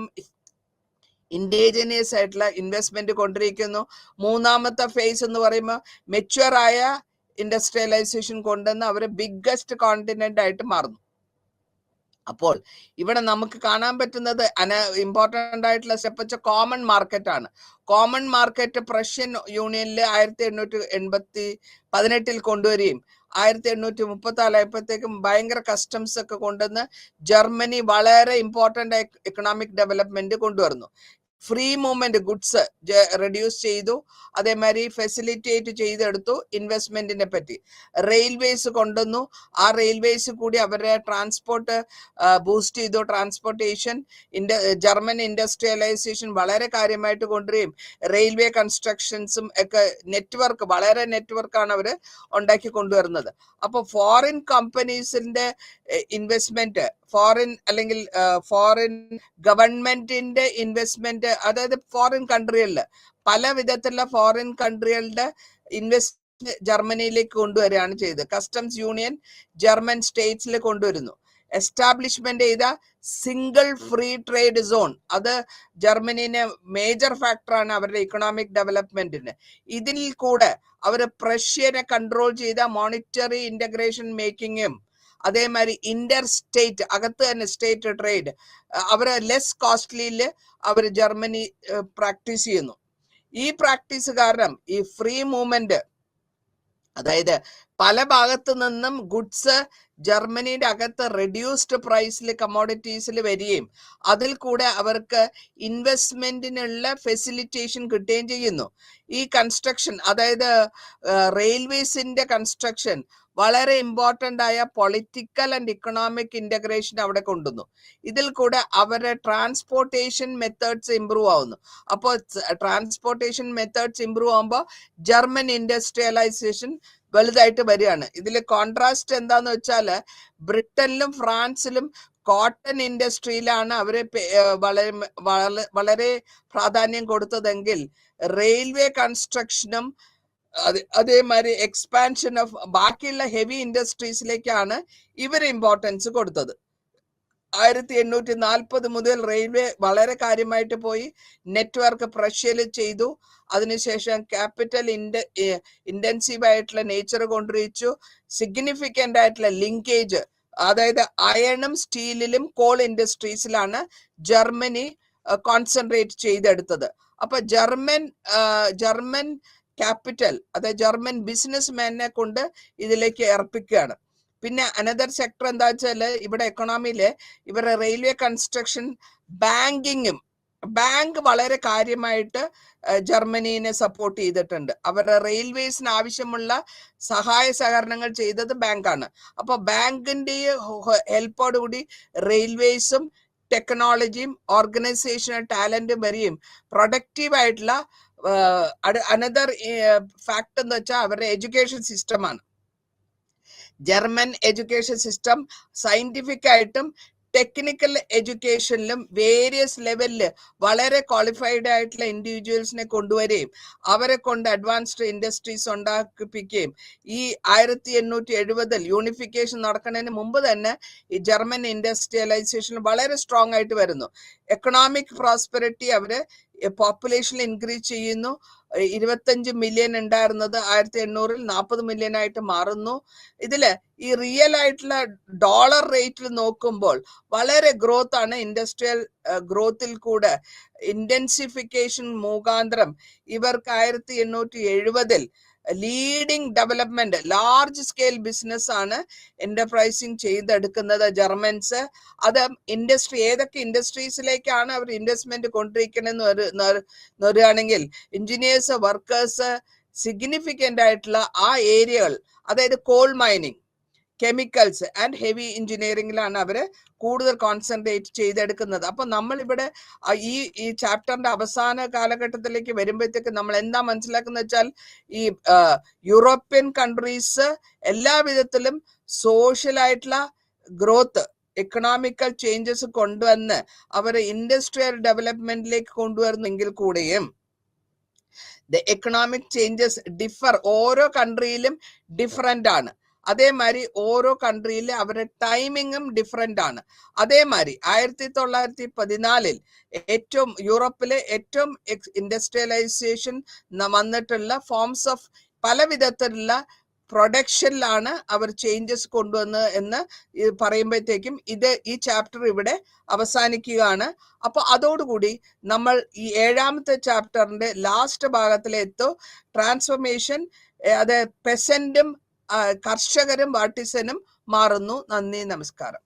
ഇൻഡിജിനിയസ് ആയിട്ടുള്ള ഇൻവെസ്റ്റ്മെന്റ് കൊണ്ടിരിക്കുന്നു. മൂന്നാമത്തെ ഫേസ് എന്ന് പറയുമ്പോൾ മെച്യൂർ ആയ ഇൻഡസ്ട്രിയലൈസേഷൻ കൊണ്ടുവന്ന് അവർ ബിഗ്ഗസ്റ്റ് കോണ്ടിനെന്റ് ആയിട്ട് മാറുന്നു. അപ്പോൾ ഇവിടെ നമുക്ക് കാണാൻ പറ്റുന്നത് ഇമ്പോർട്ടൻ്റ് ആയിട്ടുള്ള സ്റ്റെപ്പ് വെച്ചാൽ കോമൺ മാർക്കറ്റ് ആണ്. കോമൺ മാർക്കറ്റ് പ്രഷ്യൻ യൂണിയനിൽ 1818 കൊണ്ടുവരികയും 1834 ആയപ്പോഴത്തേക്കും ഭയങ്കര കസ്റ്റംസ് ഒക്കെ കൊണ്ടുവന്ന് ജർമ്മനി വളരെ ഇമ്പോർട്ടൻ്റ് എക്കണോമിക് ഡെവലപ്മെന്റ് കൊണ്ടുവരുന്നു. ഫ്രീ മൂവ്മെന്റ് ഗുഡ്സ് റെഡ്യൂസ് ചെയ്തു, അതേമാതിരി ഫെസിലിറ്റേറ്റ് ചെയ്തെടുത്തു. ഇൻവെസ്റ്റ്മെന്റിനെ പറ്റി റെയിൽവേസ് കൊണ്ടുവന്നു. ആ റെയിൽവേസ് കൂടി അവരുടെ ട്രാൻസ്പോർട്ട് ബൂസ്റ്റ് ചെയ്തു. ട്രാൻസ്പോർട്ടേഷൻ ജർമ്മൻ ഇൻഡസ്ട്രിയലൈസേഷൻ വളരെ കാര്യമായിട്ട് കൊണ്ടുവരികയും റെയിൽവേ കൺസ്ട്രക്ഷൻസും ഒക്കെ വളരെ നെറ്റ്വർക്കാണ് അവർ ഉണ്ടാക്കി കൊണ്ടുവരുന്നത്. അപ്പോൾ ഫോറിൻ കമ്പനീസിന്റെ ഇൻവെസ്റ്റ്മെന്റ്, ഫോറിൻ അല്ലെങ്കിൽ ഫോറിൻ ഗവൺമെന്റിന്റെ ഇൻവെസ്റ്റ്മെന്റ്, അതായത് ഫോറിൻ കൺട്രികളിൽ പല വിധത്തിലുള്ള ഫോറിൻ കൺട്രികളുടെ ഇൻവെസ്റ്റ് ജർമ്മനിയിലേക്ക് കൊണ്ടുവരികയാണ് ചെയ്തത്. കസ്റ്റംസ് യൂണിയൻ ജർമ്മൻ സ്റ്റേറ്റ്സിൽ കൊണ്ടുവരുന്നു. എസ്റ്റാബ്ലിഷ്മെന്റ് ചെയ്ത സിംഗിൾ ഫ്രീ ട്രേഡ് സോൺ, അത് ജർമ്മനിനെ മേജർ ഫാക്ടറാണ് അവരുടെ ഇക്കണോമിക് ഡെവലപ്മെന്റിന്. ഇതിൽ കൂടെ അവർ പ്രഷ്യനെ കൺട്രോൾ ചെയ്ത മോണിറ്ററി ഇന്റഗ്രേഷൻ മേക്കിങ്ങും അതേമാതിരി ഇന്റർ സ്റ്റേറ്റ് അകത്ത് തന്നെ സ്റ്റേറ്റ് ട്രേഡ് അവർ ലെസ് കോസ്റ്റ്ലിയില് അവർ ജർമ്മനി പ്രാക്ടീസ് ചെയ്യുന്നു. ഈ പ്രാക്ടീസ് കാരണം ഈ ഫ്രീ മൂവ്മെന്റ്, അതായത് പല ഭാഗത്തു നിന്നും ഗുഡ്സ് ജർമ്മനിയുടെ അകത്ത് റെഡ്യൂസ്ഡ് പ്രൈസിൽ കമ്മോഡിറ്റീസിൽ വരികയും അതിൽ കൂടെ അവർക്ക് ഇൻവെസ്റ്റ്മെന്റിനുള്ള ഫെസിലിറ്റേഷൻ കിട്ടുകയും ചെയ്യുന്നു. ഈ കൺസ്ട്രക്ഷൻ, അതായത് റെയിൽവേസിന്റെ കൺസ്ട്രക്ഷൻ വളരെ ഇമ്പോർട്ടൻ്റ് ആയ പൊളിറ്റിക്കൽ ആൻഡ് ഇക്കണോമിക് ഇന്റഗ്രേഷൻ അവിടെ കൊണ്ടുവന്നു. ഇതിൽ കൂടെ അവരുടെ ട്രാൻസ്പോർട്ടേഷൻ മെത്തേഡ്സ് ഇംപ്രൂവ് ആവുന്നു. അപ്പോൾ ട്രാൻസ്പോർട്ടേഷൻ മെത്തേഡ്സ് ഇംപ്രൂവ് ആകുമ്പോൾ ജർമ്മൻ ഇൻഡസ്ട്രിയലൈസേഷൻ വലുതായിട്ട് വരികയാണ്. ഇതിൽ കോൺട്രാസ്റ്റ് എന്താന്ന് വെച്ചാൽ ബ്രിട്ടനിലും ഫ്രാൻസിലും കോട്ടൺ ഇൻഡസ്ട്രിയിലാണ് അവര് വളരെ പ്രാധാന്യം കൊടുത്തതെങ്കിൽ റെയിൽവേ കൺസ്ട്രക്ഷനും അതേമാതിരി എക്സ്പാൻഷൻ ഓഫ് ബാക്കിയുള്ള ഹെവി ഇൻഡസ്ട്രീസിലേക്കാണ് ഇവർ ഇമ്പോർട്ടൻസ് കൊടുത്തത്. 1840 മുതൽ റെയിൽവേ വളരെ കാര്യമായിട്ട് പോയി, നെറ്റ്വർക്ക് പ്രഷ്യൽ ചെയ്തു. അതിനുശേഷം ക്യാപിറ്റൽ ഇന്റൻസീവ് ആയിട്ടുള്ള നേച്ചർ കൊണ്ടുവച്ചു. സിഗ്നിഫിക്കൻ്റ് ആയിട്ടുള്ള ലിങ്കേജ്, അതായത് അയണും സ്റ്റീലിലും കോൾ ഇൻഡസ്ട്രീസിലാണ് ജർമ്മനി കോൺസെൻട്രേറ്റ് ചെയ്തെടുത്തത്. അപ്പൊ ജർമ്മൻ ക്യാപിറ്റൽ, അതായത് ജർമ്മൻ ബിസിനസ് മാനെ കൊണ്ട് ഇതിലേക്ക് ഏർപ്പിക്കുകയാണ്. പിന്നെ അനദർ സെക്ടർ എന്താ വെച്ചാല് ഇവിടെ എക്കണോമിയില് ഇവരുടെ റെയിൽവേ കൺസ്ട്രക്ഷൻ, ബാങ്കിങ്ങും, ബാങ്ക് വളരെ കാര്യമായിട്ട് ജർമ്മനീനെ സപ്പോർട്ട് ചെയ്തിട്ടുണ്ട്. അവരുടെ റെയിൽവേസിന് ആവശ്യമുള്ള സഹായ സഹകരണങ്ങൾ ചെയ്തത് ബാങ്കാണ്. അപ്പൊ ബാങ്കിന്റെ ഹെൽപ്പോടുകൂടി റെയിൽവേസും ടെക്നോളജിയും ഓർഗനൈസേഷണൽ ടാലന്റും വരെയും പ്രൊഡക്റ്റീവ് ആയിട്ടുള്ള അനദർ ഫാക്ട് എന്ന് വെച്ചാൽ അവരുടെ എഡ്യൂക്കേഷൻ സിസ്റ്റമാണ്. ജർമ്മൻ എഡ്യൂക്കേഷൻ സിസ്റ്റം സയന്റിഫിക് ആയിട്ടും ടെക്നിക്കൽ എഡ്യൂക്കേഷനിലും വേരിയസ് ലെവലില് വളരെ ക്വാളിഫൈഡ് ആയിട്ടുള്ള ഇൻഡിവിജ്വൽസിനെ കൊണ്ടുവരികയും അവരെ കൊണ്ട് അഡ്വാൻസ്ഡ് ഇൻഡസ്ട്രീസ് ഉണ്ടാക്കിപ്പിക്കുകയും ഈ 1870 യൂണിഫിക്കേഷൻ നടക്കുന്നതിന് മുമ്പ് തന്നെ ഈ ജർമ്മൻ ഇൻഡസ്ട്രിയലൈസേഷൻ വളരെ സ്ട്രോങ് ആയിട്ട് വരുന്നു. എക്കണോമിക് പ്രോസ്പെറിറ്റി അവര് പോപ്പുലേഷൻ ഇൻക്രീസ് ചെയ്യുന്നു. 25 മില്യൺ ഉണ്ടായിരുന്നത് 1800 40 മില്യൺ ആയിട്ട് മാറുന്നു. ഇതില് ഈ റിയൽ ആയിട്ടുള്ള ഡോളർ റേറ്റിൽ നോക്കുമ്പോൾ വളരെ ഗ്രോത്ത് ആണ്. ഇൻഡസ്ട്രിയൽ ഗ്രോത്തിൽ കൂടെ ഇന്റൻസിഫിക്കേഷൻ മുഖാന്തരം ഇവർക്ക് 1870 leading development, large scale business ആണ് എന്റർപ്രൈസിങ് ചെയ്തെടുക്കുന്നത് ജർമ്മൻസ്. അത് ഏതൊക്കെ ഇൻഡസ്ട്രീസിലേക്കാണ് അവർ ഇൻവെസ്റ്റ്മെന്റ് കൊണ്ടിരിക്കണമെന്ന് വരികയാണെങ്കിൽ എഞ്ചിനീയേഴ്സ്, വർക്കേഴ്സ്, സിഗ്നിഫിക്കൻ്റ് ആയിട്ടുള്ള ആ ഏരിയകൾ, അതായത് coal mining, chemicals and heavy എഞ്ചിനീയറിംഗിലാണ് അവര് കൂടുതൽ കോൺസെൻട്രേറ്റ് ചെയ്തെടുക്കുന്നത്. അപ്പൊ നമ്മൾ ഇവിടെ ഈ ചാപ്റ്ററിന്റെ അവസാന കാലഘട്ടത്തിലേക്ക് വരുമ്പോഴത്തേക്ക് നമ്മൾ എന്താ മനസ്സിലാക്കുന്ന വെച്ചാൽ ഈ യൂറോപ്യൻ കൺട്രീസ് എല്ലാ വിധത്തിലും സോഷ്യൽ ആയിട്ടുള്ള ഗ്രോത്ത്, എക്കണോമിക്കൽ ചേഞ്ചസ് കൊണ്ടുവന്ന് അവരെ ഇൻഡസ്ട്രിയൽ ഡെവലപ്മെന്റിലേക്ക് കൊണ്ടുവരുന്നെങ്കിൽ കൂടെയും ദ എക്കണോമിക് ചേഞ്ചസ് ഡിഫർ, ഓരോ കൺട്രിയിലും ഡിഫറെന്റ് ആണ്. അതേമാതിരി ഓരോ കൺട്രിയിലെ അവരുടെ ടൈമിങ്ങും ഡിഫറെൻ്റ് ആണ്. അതേമാതിരി 1914 ഏറ്റവും യൂറോപ്പിലെ ഏറ്റവും ഇൻഡസ്ട്രിയലൈസേഷൻ വന്നിട്ടുള്ള ഫോംസ് ഓഫ് പല വിധത്തിലുള്ള പ്രൊഡക്ഷനിലാണ് അവർ ചേഞ്ചസ് കൊണ്ടുവന്നത് എന്ന് പറയുമ്പോഴത്തേക്കും ഈ ചാപ്റ്റർ ഇവിടെ അവസാനിക്കുകയാണ്. അപ്പോൾ അതോടുകൂടി നമ്മൾ ഈ 7ാമത്തെ ചാപ്റ്ററിന്റെ ലാസ്റ്റ് ഭാഗത്തിലെത്തോ ട്രാൻസ്ഫോർമേഷൻ, അത് പെസന്റും കർഷകരും വാട്ടിസനും മാറുന്നു. നന്ദി, നമസ്കാരം.